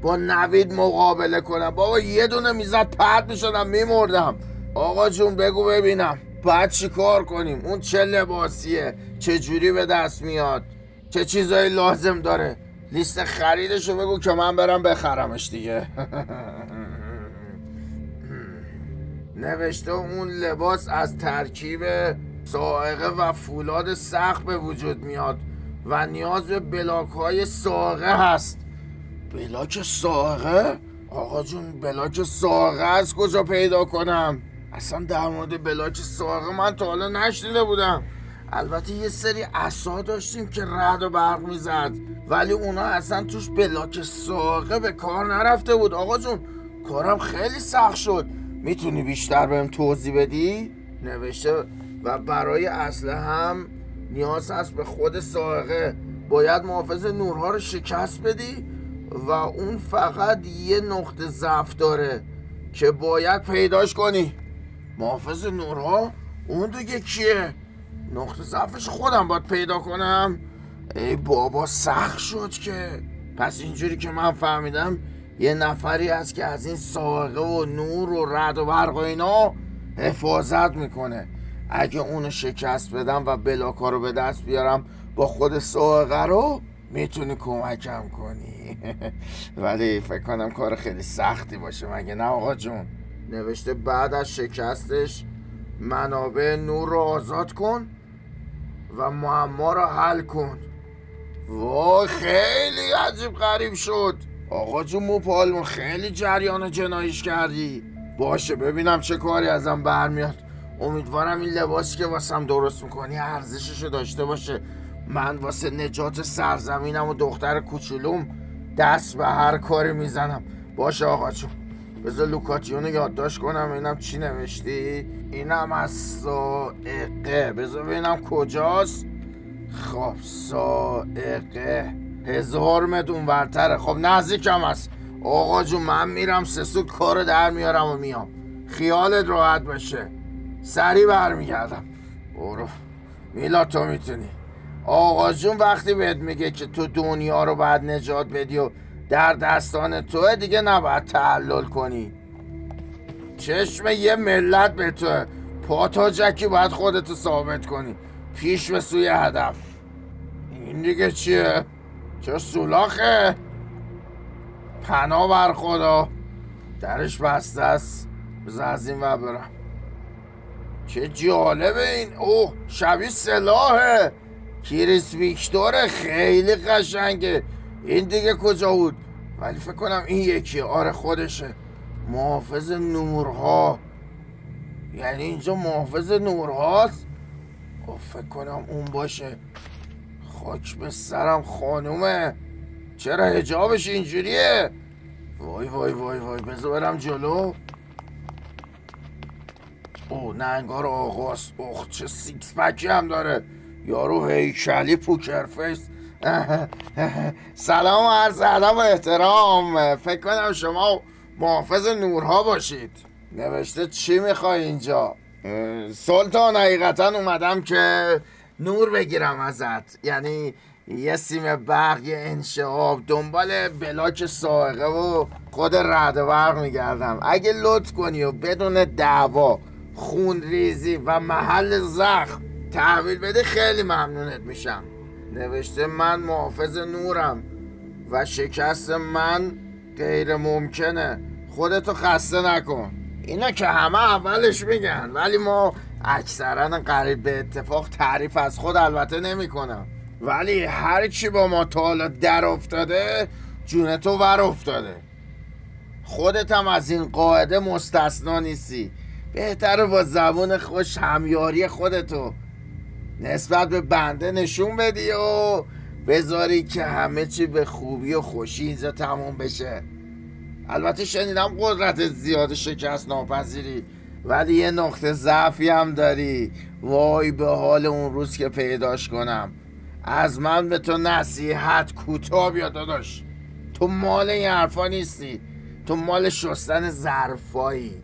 با نوید مقابله کنم. بابا یه دونه میزد پرد میشدم میمردم. آقا جون بگو ببینم باید چی کار کنیم؟ اون چه لباسیه؟ چه جوری به دست میاد؟ چه چیزایی لازم داره؟ لیست خریدشو بگو که من برم بخرمش دیگه. نوشته اون لباس از ترکیب صاعقه و فولاد سخت به وجود میاد و نیاز به بلاک های صاعقه هست. بلاک صاعقه؟ آقا جون بلاک صاعقه از کجا پیدا کنم؟ اصلا در مورد بلاک صاعقه من تا حالا نشنیده بودم. البته یه سری عصا داشتیم که رعد و برق میزد ولی اونا اصلا توش بلاک صاعقه به کار نرفته بود. آقا جون کارم خیلی سخت شد. میتونی بیشتر بهم توضیح بدی؟ نوشته و برای اسلحه هم نیاز هست به خود صاعقه. باید محافظ نورها رو شکست بدی و اون فقط یه نقطه ضعف داره که باید پیداش کنی. محافظ نورها؟ اون دیگه کیه؟ نقطه ضعفش خودم باید پیدا کنم؟ ای بابا سخت شد که. پس اینجوری که من فهمیدم یه نفری هست که از این صاعقه و نور و رعد و برق و اینا حفاظت میکنه. اگه اونو شکست بدم و بلاکا رو به دست بیارم با خود صاعقه رو میتونی کمکم کنی. ولی فکر کنم کار خیلی سختی باشه مگه نه آقا جون؟ نوشته بعد از شکستش منابع نور رو آزاد کن و معما رو حل کن. وای خیلی عجیب غریب شد. آقا جون موپالمون خیلی جریان جناییش کردی. باشه ببینم چه کاری ازم برمیاد. امیدوارم این لباسی که واسم درست میکنی ارزششو داشته باشه. من واسه نجات سرزمینم و دختر کوچولوم دست به هر کاری میزنم. باشه آقا جون بذار لوکاتیونو یادداشت کنم ببینم چی نوشتی. اینم از صاعقه. بذار ببینم کجاست. خب صاعقه 1000 متر اونورتره. خب نزدیکم هست. آقا جون من میرم 3 سوت کارو در میارم و میام. خیالت راحت باشه. سریع برمیگردم. برو میلا تو میتونی. آقا جون وقتی بهت میگه که تو دنیا رو باید نجات بدی و در دستان توه دیگه نباید تعلل کنی. چشم یه ملت به توه. پا جکی باید خودتو ثابت کنی. پیش به سوی هدف. این دیگه چیه؟ چه سولاخه؟ پناه بر خدا. درش بسته است. بذار از این ور برم. چه جالبه این. اوه شبیه سلاحه. کریس ویکتوره. خیلی قشنگه. این دیگه کجا بود؟ ولی فکر کنم این یکیه. آره خودشه. محافظ نورها. یعنی اینجا محافظ نورهاست. فکر کنم اون باشه. خاک به سرم خانومه. چرا حجابش اینجوریه؟ وای وای وای وای بذار برم جلو. اوه ننگار آقاست. اوه چه سیکس پکی هم داره. یارو هیکلی پوکر فیس. سلام و عرض ادب و احترام. فکر کنم شما محافظ نورها باشید. نوشته چی میخوای اینجا؟ سلطان حقیقتا اومدم که نور بگیرم ازت. یعنی یه سیم برق یه انشعاب دنبال بلاک صاعقه و خود رعد و برق میگردم. اگه لطف کنی و بدون دعوا خون ریزی و محل زخم تحویل بده خیلی ممنونت میشم. نوشته من محافظ نورم و شکست من غیر ممکنه. خودتو خسته نکن. اینا که همه اولش میگن ولی ما اکثرا قریب به اتفاق تعریف از خود البته نمی کنم، ولی هر کی با ما تا حالا در افتاده جون تو ور افتاده. خودت هم از این قاعده مستثنا نیستی. بهتره با زبون خوش همیاری خودتو نسبت به بنده نشون بدی و بذاری که همه چی به خوبی و خوشی اینجا تموم بشه. البته شنیدم قدرت زیاد شکست ناپذیری، ولی یه نقطه ضعفی هم داری. وای به حال اون روز که پیداش کنم. از من به تو نصیحت کوتاه بیا داداش. تو مال این حرفا نیستی، تو مال شستن ظرفایی.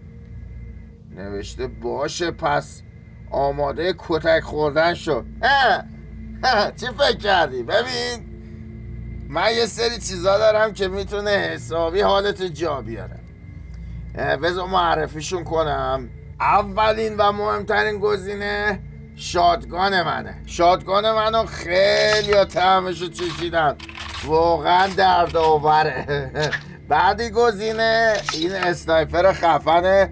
نوشته باشه پس آماده کتک خوردن شد. چی فکر کردی؟ ببین من یه سری چیزا دارم که میتونه حسابی حالت جا بیاره. بذار معرفیشون کنم. اولین و مهمترین گزینه شاتگان منه. شاتگان منو خیلی ها طعمشو چشیدن، واقعا دردآوره. بعدی گزینه این اسنایپر خفنه،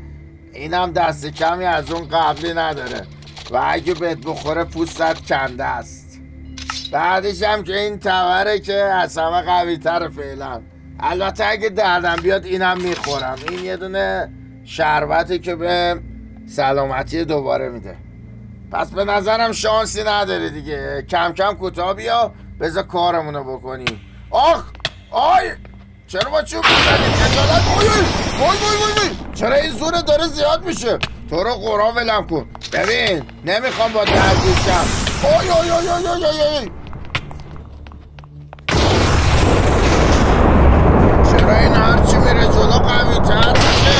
اینم دست کمی از اون قبلی نداره و اگه بهت بخوره پوستت کنده است. بعدش هم که این تبره که از همه قوی تره فعلا. البته اگه دردم بیاد اینم میخورم. این یه دونه شربتی که به سلامتی دوباره میده. پس به نظرم شانسی نداره دیگه. کم کم کوتاه بیا بذار کارمونو بکنیم. آخ آی چرا با چوب میزنیم؟ خجالت. وای چرا این زور داره زیاد میشه؟ تو رو قرآن ولم کن. ببین نمیخوام با درگیر شم. آی چرا این هرچی میره جلو قوی تر میشه؟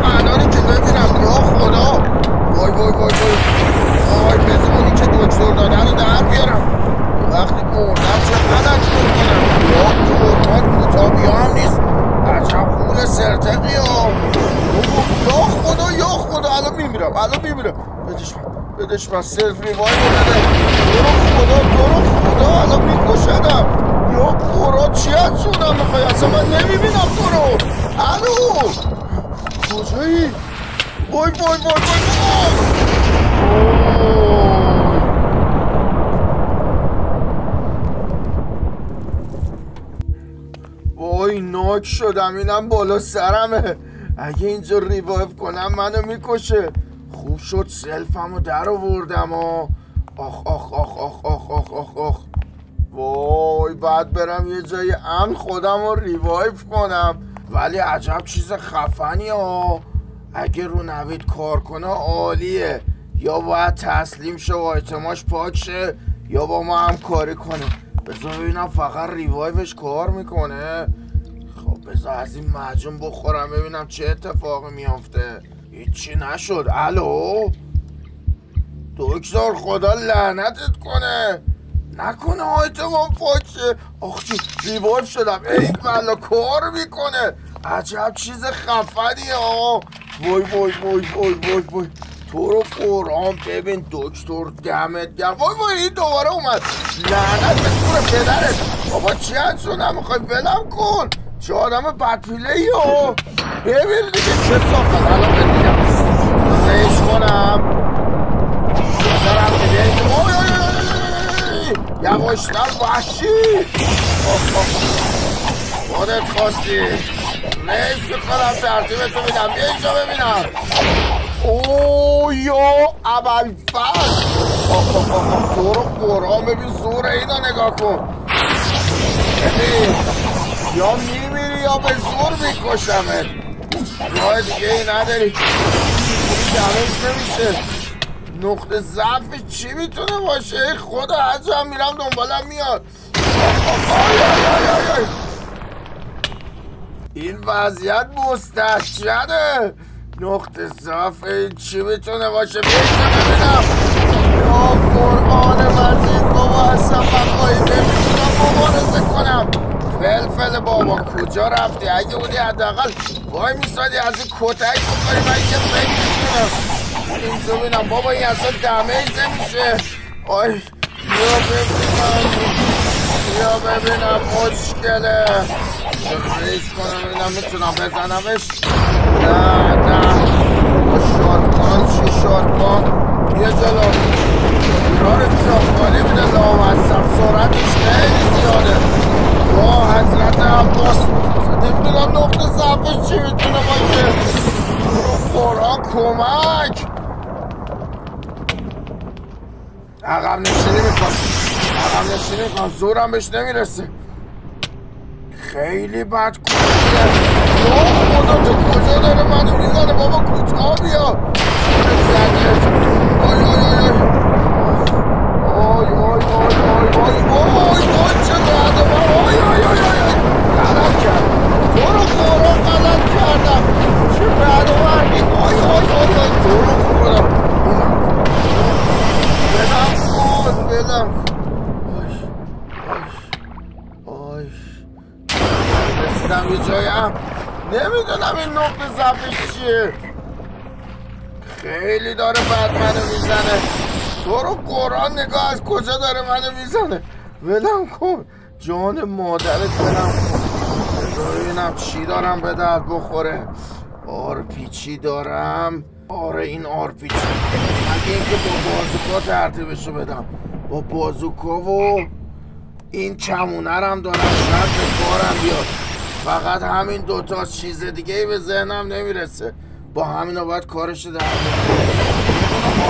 الانی که ببینم یا خدا. وای بذار اونی که دکتر داده رو در بیارم. وقتی مردم چقدر اکتور کنم. یا کوتابی هم نیست. عجب خون سرتقی ها. یا خدا الان میمیرم. بدش من سلف ریوای بده. تو رو خدا الان میکشدم. یا قرآن چی از جونم میخوای؟ اصلا من نمیبینم تو رو. الو کجایی؟ وای وای ناک شدم. اینم بالا سرمه. اگه اینجا ریوایو کنم منو میکشه. خوب شد سلفمو در آوردم. آخ وای بعد برم یه جای امن خودم رو ریوایو کنم. ولی عجب چیز خفنی ها. اگه رو نوید کار کنه عالیه. یا باید تسلیم شه و آیتماش پاک شه یا با ما هم کاری کنه. بذار ببینم فقط ریوایوش کار میکنه. خب بذار از این معجون بخورم ببینم چه اتفاقی میافته. هیچی نشد. الو دکتر خدا لعنتت کنه. نکنه آیتمان پاکه. آخ چی ریوایو شدم. ای بلا کار میکنه. عجب چیز خفنی ها. وای تو رو قرآن ببین دکتر دمت گرم. وای این دوباره اومد. لعنت به تور پدرت. بابا چی هست نمیخوای ولم کن. چه آدم بدپیله ای ها. ببین دیگه چه ساختم. الان ببینم زیش کنم دارم دیگه. یواشتر وحشی. خودت خواستی. ریز میکنم ترتیبتو میدم. بیا اینجا ببینم. یا ابوالفضل. تو رو قرآن ببین زور اینا نگاه کن. ببین یا میمیری یا به زور میکشمت. راه دیگه ای نداری. جمعش نمیشه. نقطه ضعف چی میتونه باشه؟ خدا عجب میرم دنبالم میاد. این وضعیت مستحشده. نقطه ضعف چی میتونه باشه؟ ببینم. یا قرآن مجید بابا اصلا بقایی نمیتونم مبارزه کنم. فلفل بابا کجا رفتی؟ اگه بودی حداقل وای میسادی از این کتک بکنی. من که فکر میکنم اینجا ببینم بابا این اصلا دمیج نمیشه. آی یا ببینم مشکله. ریش کنم ببینم میتونم بزنمش. نه شارکان چی شارکان کمک. عقب نشینی میکنم. زورم بهش نمیرسه. خیلی بد کوتاه. خدا تو کجا داره منو میزنه بابا؟ کوتاه بیا. چه رده غلط کردم. تو رو قرآن غلط کردم. چه بد آوردی. تو رو قرآن بدم رسیدم یه جایم. نمیدونم این نقطه ضعفش چیه. خیلی داره بد منو میزنه. تو رو قرآن نگاه از کجا داره منو میزنه. ولم کن جان مادرت. ولم کن ببینم چی دارم به درد بخوره. آرپیچی دارم. آره این آرپیچی. مگه اینکه با بازوکا ترتیبشو بدم. با بازوکا و این کمونرم دارم. شاید به کارم بیاد. فقط همین دوتا چیز دیگه ای به ذهنم نمیرسه. با همینا باید کارشو در بیارم.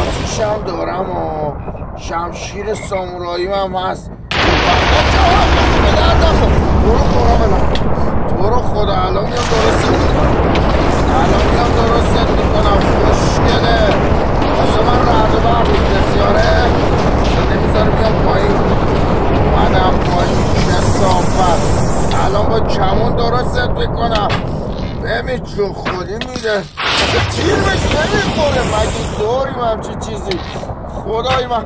آتیش هم دارم و شمشیر سامورایی هم هست. تو رو خدا الان میام درست میکنم. خوشگله واسه من رعد و برق بسیاره. نمیذاره بیام پایین. منم پایین کسافت. الان با کمون درست میکنم. ببین جو خودی میده. تیر بهش نمیخوره. مگه داریم همچی چیزی؟ خدای من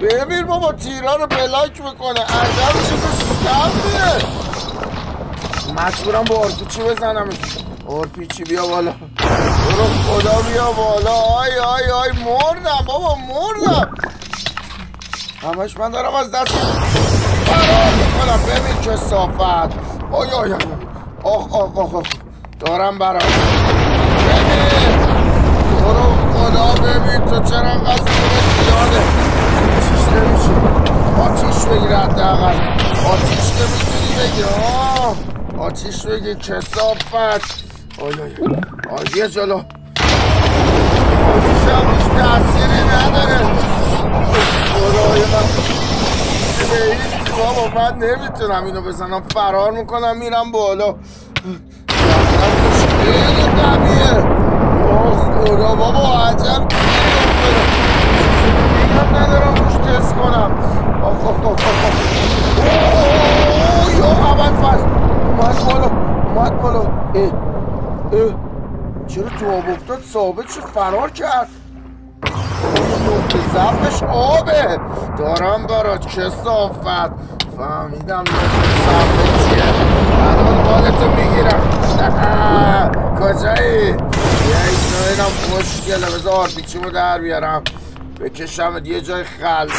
ببین بابا تیرها رو بلاک میکنه. عجب چیز سختیه. مجبورم با آرپیچی بزنمش. آرپیچی بیا بالا. برو خدا بیا بالا. آی مردم بابا مردم. همش من دارم از دست فرار میکنم. ببین که صافت. آی آخ دارم برام. ببین تو رو خدا ببین تو چرا انقدر زیره زیاده. چیش نمیشه. آتیش بگیر حداقل. آتیش که میتونی بگیر. آتیش بگیر کثافت. آی بیا جلو. آتیش هم هیچ تأثیری نداره. خدای من بابا من نمیتونم اینو بزنم. فرار میکنم میرم بالا. خیلی قویه. خدا بابا عجب میگم ندارم روش تست کنم. یا اول فصل اومد بالا. چرا تو آب افتاد ثابت شد فرار کرد. نقطه ضعفش آبه. دارم برات کثافت. فهمیدم نقطه ضعفت چیه. الان حالتو میگیرم. کجایی؟ یه اینم مشکله. بذار آرپیچیمو در بیارم بکشم یه جای خلوت.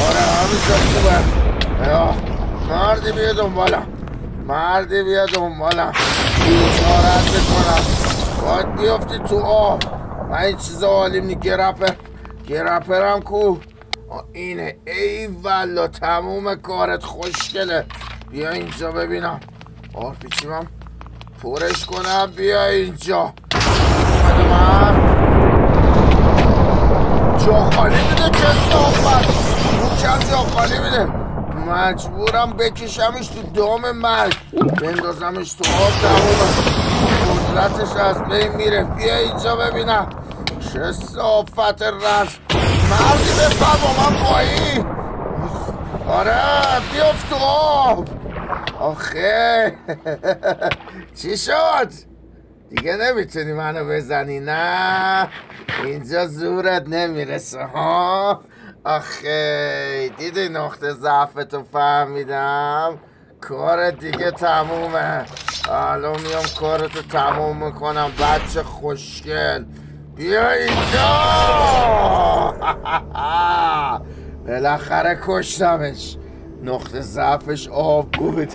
آره همینجا خوبه. مردی بیا دنبالم. بیچارت بکنم. باید بیافتی تو آب. من این چیزا حالیم نی. گرپرم کو. اینه. ای والا تموم کارت خوشگله. بیا اینجا ببینم. آرپیچیمم پرش کنم. بیا اینجا. من جا خالی میده کثافت. کم جا خالی میده. مجبورم بکشمش تو دام مرگ. بندازمش تو آب. تمومه. قدرتش از بین میره. بیا اینجا ببینم. کثافت رفت. مردی بپر با من پایین. آره بیافت تو آب. آخه چی شد؟ دیگه نمیتونی منو بزنی نه؟ اینجا زورت نمیرسه ها؟ آخه دیدی نقطه ضعفتو فهمیدم. کار دیگه تمومه. الان میام کارتو تموم میکنم بچه خوشگل. بیا اینجا. بالاخره کشتمش. نقطه ضعفش آب بود.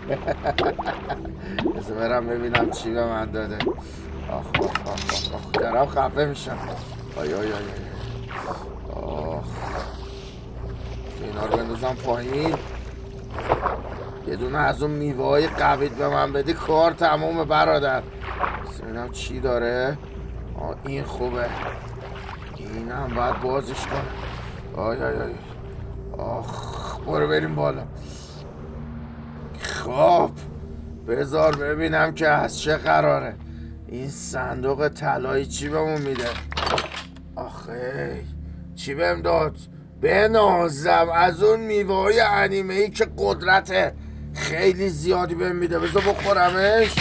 بذار برم ببینم چی به من داده. آخ دارم خفه میشم. آی اینا رو بندازم پایین. یه دونه از اون میوه‌های قویت به من بدی کار تمومه برادر. ببینم چی داره. این خوبه، اینم باید بازش کنم. آی آی آی آخ، برو بریم بالا. خب بذار ببینم که از چه قراره. این صندوق طلایی چی بهمون میده؟ آخه چی بهم داد؟ بنازم از اون میوه‌های انیمه‌ای که قدرت خیلی زیادی بهم میده. بذار بخورمش.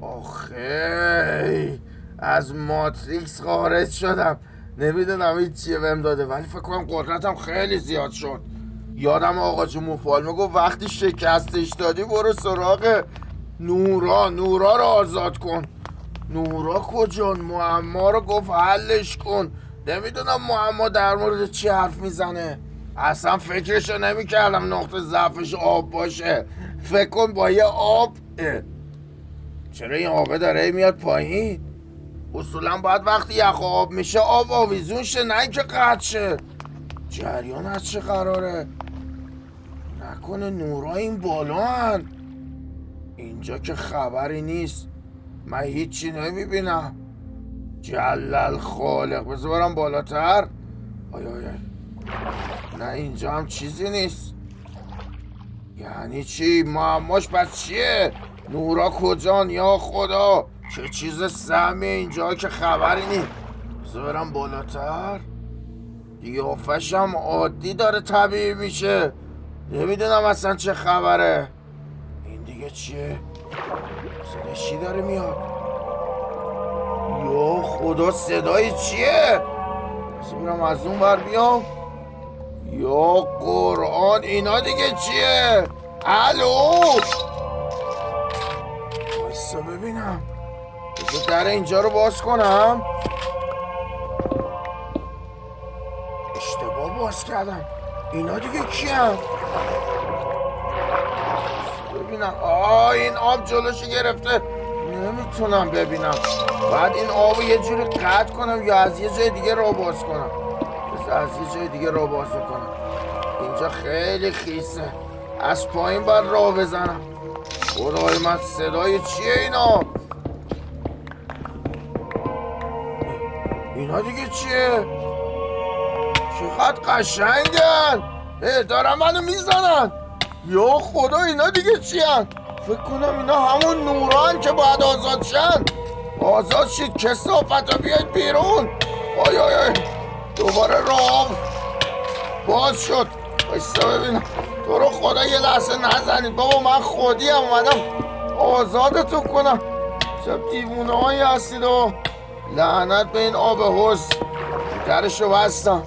آخه از ماتریکس خارج شدم، نمیدونم این چیه بهم داده، ولی فکر کنم قدرتم خیلی زیاد شد. یادم آقا جون موپالمه گفت وقتی شکستش دادی برو سراغ نورا رو آزاد کن. نورا کجان؟ معما رو گفت حلش کن. نمیدونم معما در مورد چی حرف میزنه. اصلا فکرشو نمیکردم نقطه ضعفش آب باشه. فکر کن با یه آب چرا این آبه داره میاد پایین؟ اصولا باید وقتی یخ آب میشه آب آویزون شه، نه اینکه قطع شه. جریان از چه قراره؟ نکنه نورا این بالا هن؟ اینجا که خبری نیست، من هیچی نمیبینم. جلل خالق، بذار برم بالاتر. آی آی آی. نه اینجا هم چیزی نیست. یعنی چی؟ معماش پس چیه؟ نورا کجان؟ یا خدا چه چیز سهمی اینجا که خبری نیست. بذار برم بالاتر. قیافش هم عادی داره طبیعی میشه، نمیدونم اصلا چه خبره. این دیگه چیه؟ صدای چی داره میاد؟ یا خدا صدای چیه؟ بذار برم از اون بر بیام. یا قرآن اینا دیگه چیه؟ الو بایستا ببینم. بذار در اینجا رو باز کنم. اشتباه باز کردم. اینا دیگه کیه؟ ببینم. این آب جلوشو گرفته، نمیتونم ببینم. بعد این آب یه جوری قطع کنم یا از یه جای دیگه رو باز کنم. بذار از یه جای دیگه رو باز کنم. اینجا خیلی خیسه، از پایین باید راه بزنم. خدای من صدای چیه اینا؟ اینا دیگه چیه؟ چقدر قشنگن. دارن منو میزنن. یا خدا اینا دیگه چیه؟ فکر کنم اینا همون نوران که باید آزاد شن. آزاد شید کثافت ها، بیاید بیرون. آی آی آی دوباره راه باز شد. بایستا ببینم. تو رو خدا یه لحظه نزنید بابا، من خودی هم اومدم آزادتون کنم. شب دیوونه هایی هستید و لعنت به این آب حوض. درشو بستم.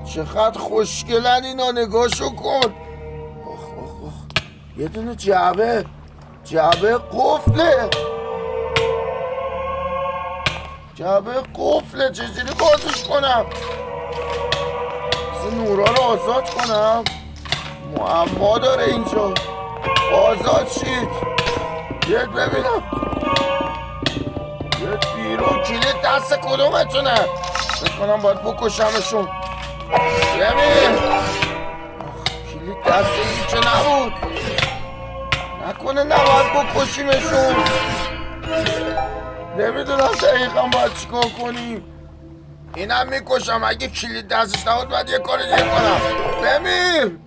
چقدر خوشگلن اینا، نگاهشو کن. یه دونه جعبه قفله. جعبه قفله، چجوری بازش کنم؟ نورا رو آزاد کنم؟ معما داره اینجا. آزاد شید. بیاید ببینم. بیاید بیرون. کلید دست کدومتونه؟ فکر کنم باید بکشمشون. ببین کلید دست این که نبود. نکنه نباید بکشیمشون. نمیدونم دقیقا باید چیکار کنیم. اینم میکشم. اگه کلید دستش نبود باید یه کار دیگه کنم. بمیر.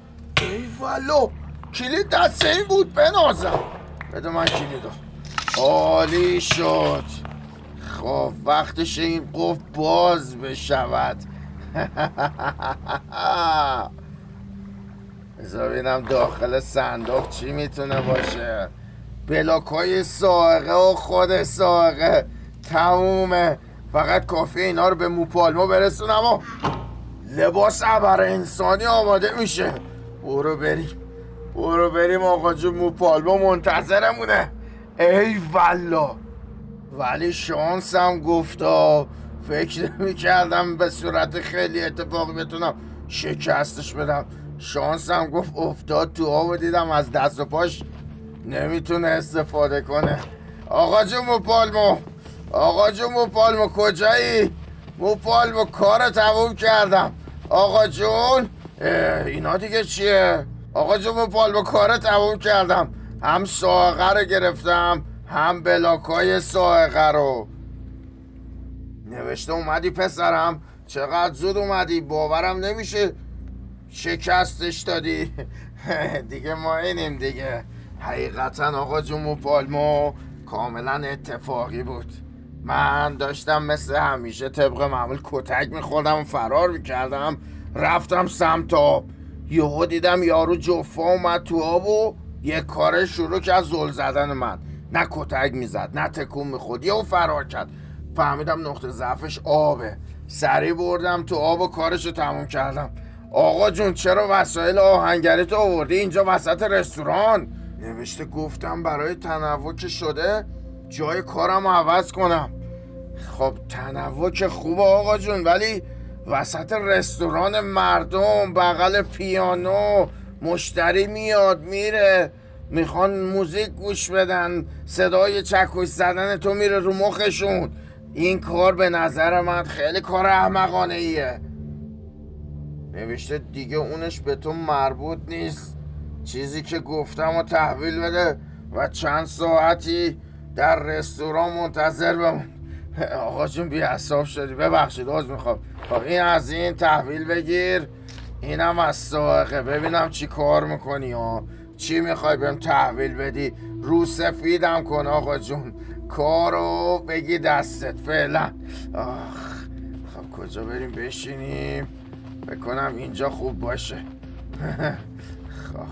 ای والو کلید دست این بود. بنازم. بده من کلیدو. عالی شد. خب وقتش این قفل باز بشود. بذار ببینم داخل صندوق چی میتونه باشه. بلاکای سائقه و خود سائقه تمومه. فقط کافیه اینا رو به موپالما برسونم و لباس ابر انسانی آماده میشه. برو بریم آقا جون. موپالما منتظرمونه. ای والا. ولی شانسم گفتا. فکر نمی‌کردم به صورت خیلی اتفاقی بتونم شکستش بدم. شانسم گفت افتاد تو آب و دیدم از دست و پاش نمیتونه استفاده کنه. آقا جون موپالما کجایی؟ موپالما کار تموم کردم. آقا جون اینا دیگه چیه؟ آقا جون موپالما کار تموم کردم. هم سائقه رو گرفتم هم بلاکای سائقه رو. نوشته اومدی پسرم؟ چقدر زود اومدی، باورم نمیشه شکستش دادی. دیگه ما اینیم دیگه. حقیقتا آقا جون پالمو کاملا اتفاقی بود. من داشتم مثل همیشه طبق معمول کتک میخوردم و فرار میکردم. رفتم سمت آب، یهو دیدم یارو جفا اومد تو آب و یک کاره شروع کرد زل زدن من. نه کتک میزد نه تکون میخورد، یهو فرار کرد. فهمیدم نقطه ضعفش آبه، سریع بردم تو آب و کارشو تموم کردم. آقا جون چرا وسایل آهنگری تو آوردی اینجا وسط رستوران؟ نوشته گفتم برای تنوع که شده جای کارم عوض کنم. خب تنوع که خوبه آقا جون، ولی وسط رستوران مردم بغل پیانو مشتری میاد میره، میخوان موزیک گوش بدن، صدای چکش زدن تو میره رو مخشون. این کار به نظر من خیلی کار احمقانه ایه. نوشته دیگه اونش به تو مربوط نیست، چیزی که گفتم و تحویل بده و چند ساعتی در رستوران منتظر بمون. آقا جون بی حساب شدی، ببخشید عذر میخوام. خب این از این تحویل بگیر، اینم از سائقه، ببینم چی کار میکنی ها، چی میخوای بهم تحویل بدی. رو سفیدم کن آقا جون، کارو بگی دستت فعلا. خب کجا بریم بشینیم؟ بکنم اینجا خوب باشه. خب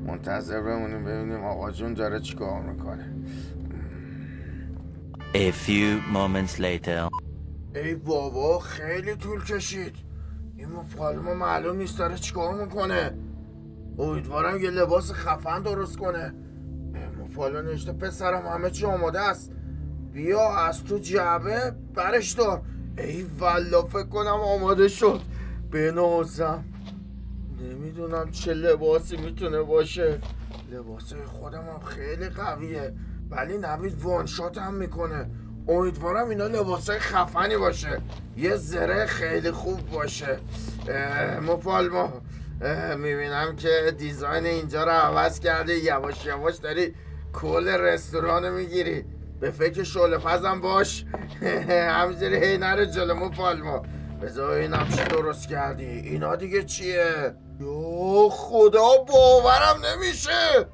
منتظر بمونیم ببینیم آقا جون داره چی کار میکنه. A few moments later. ای بابا خیلی طول کشید. این پالمو معلوم نیست داره چی کار میکنه. امیدوارم یه لباس خفن درست کنه. پالو نشته پسرم همه چی آماده است، بیا از تو جعبه برش دار. ای والا فکر کنم آماده شد. بنازم نمیدونم چه لباسی میتونه باشه. لباسای خودم هم خیلی قویه ولی نوید وانشات هم میکنه. امیدوارم اینا لباسای خفنی باشه، یه زره خیلی خوب باشه. پالمو میبینم که دیزاین اینجا رو عوض کرده، یواش یواش داری کل رستوران میگیری. به فکر شعله پزم باش. همینجوری هی نره جلو پالمو. بذار اینم چی درست کردی. اینا دیگه چیه؟ یا خدا باورم نمیشه،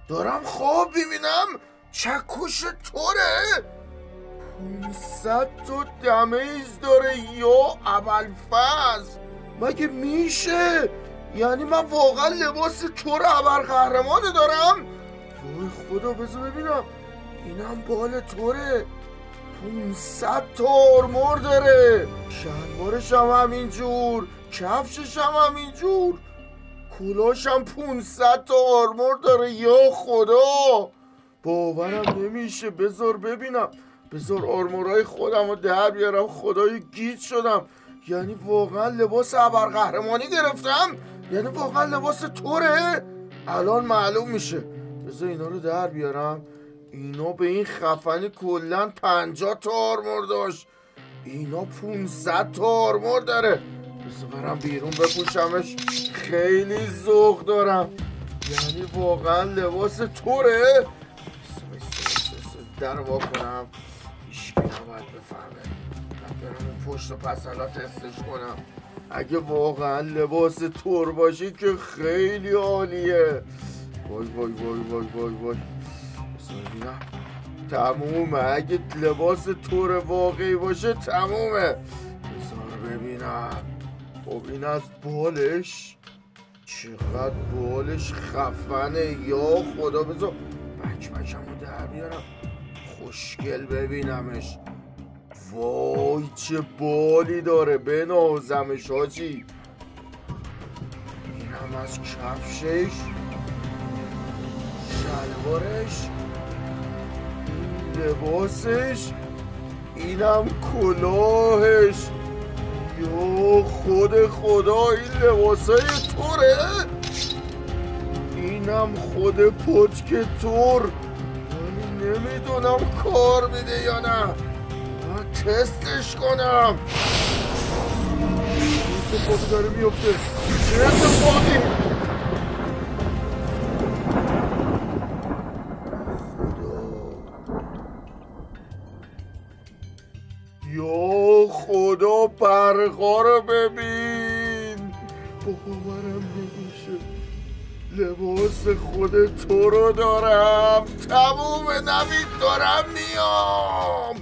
دارم خواب میبینم چکش توره. 500 تا دمیز داره یا ابوالفضل، مگه میشه؟ یعنی من واقعا لباس تور ابرقهرمانه دارم؟ وای خدا بذار ببینم، اینم بال توره. 500 تا آرمور داره، شلوارش هم همینجور، کفشش هم همینجور، کلاش هم 500 تا آرمور داره. یا خدا باورم نمیشه. بذار ببینم، بذار آرمورای خودم رو در بیارم. خدای گیج شدم، یعنی واقعا لباس ابرقهرمانی گرفتم، یعنی واقعا لباس توره. الان معلوم میشه. بذار اینا رو در بیارم. اینا به این خفنی کلن 50 تا آرمور داشت، اینا 500 تا آرمور داره. بذار برم بیرون بپوشمش، خیلی ذوق دارم، یعنی واقعا لباس توره. در وا کنم هیچکی نباید بفهمه. برم اون پشت و پسلا تستش کنم. اگه واقعا لباس تور باشی که خیلی عالیه. وای وای وای وای وای وای. ببینم تمومه. اگه لباس تور واقعی باشه تمومه. بذار ببینم. خب این از بالش، چقدر بالش خفنه. یا خدا بذار بکمکمو در بیارم، خوشگل ببینمش. وای چه بالی داره، بنازمش حاجی. اینم از کفشش، شلوارش، لباسش، اینم کلاهش. یا خود خدا این لباسای توره. اینم خود پتک تور. نمیدونم کار میده یا نه، تستش کنم. چه اتفاقی داره میفته؟ چه اتفاقی؟ خدا، یا خدا برقا رو ببین. باورم نمیشه لباس خود تو رو دارم. تموم نوید دارم میام.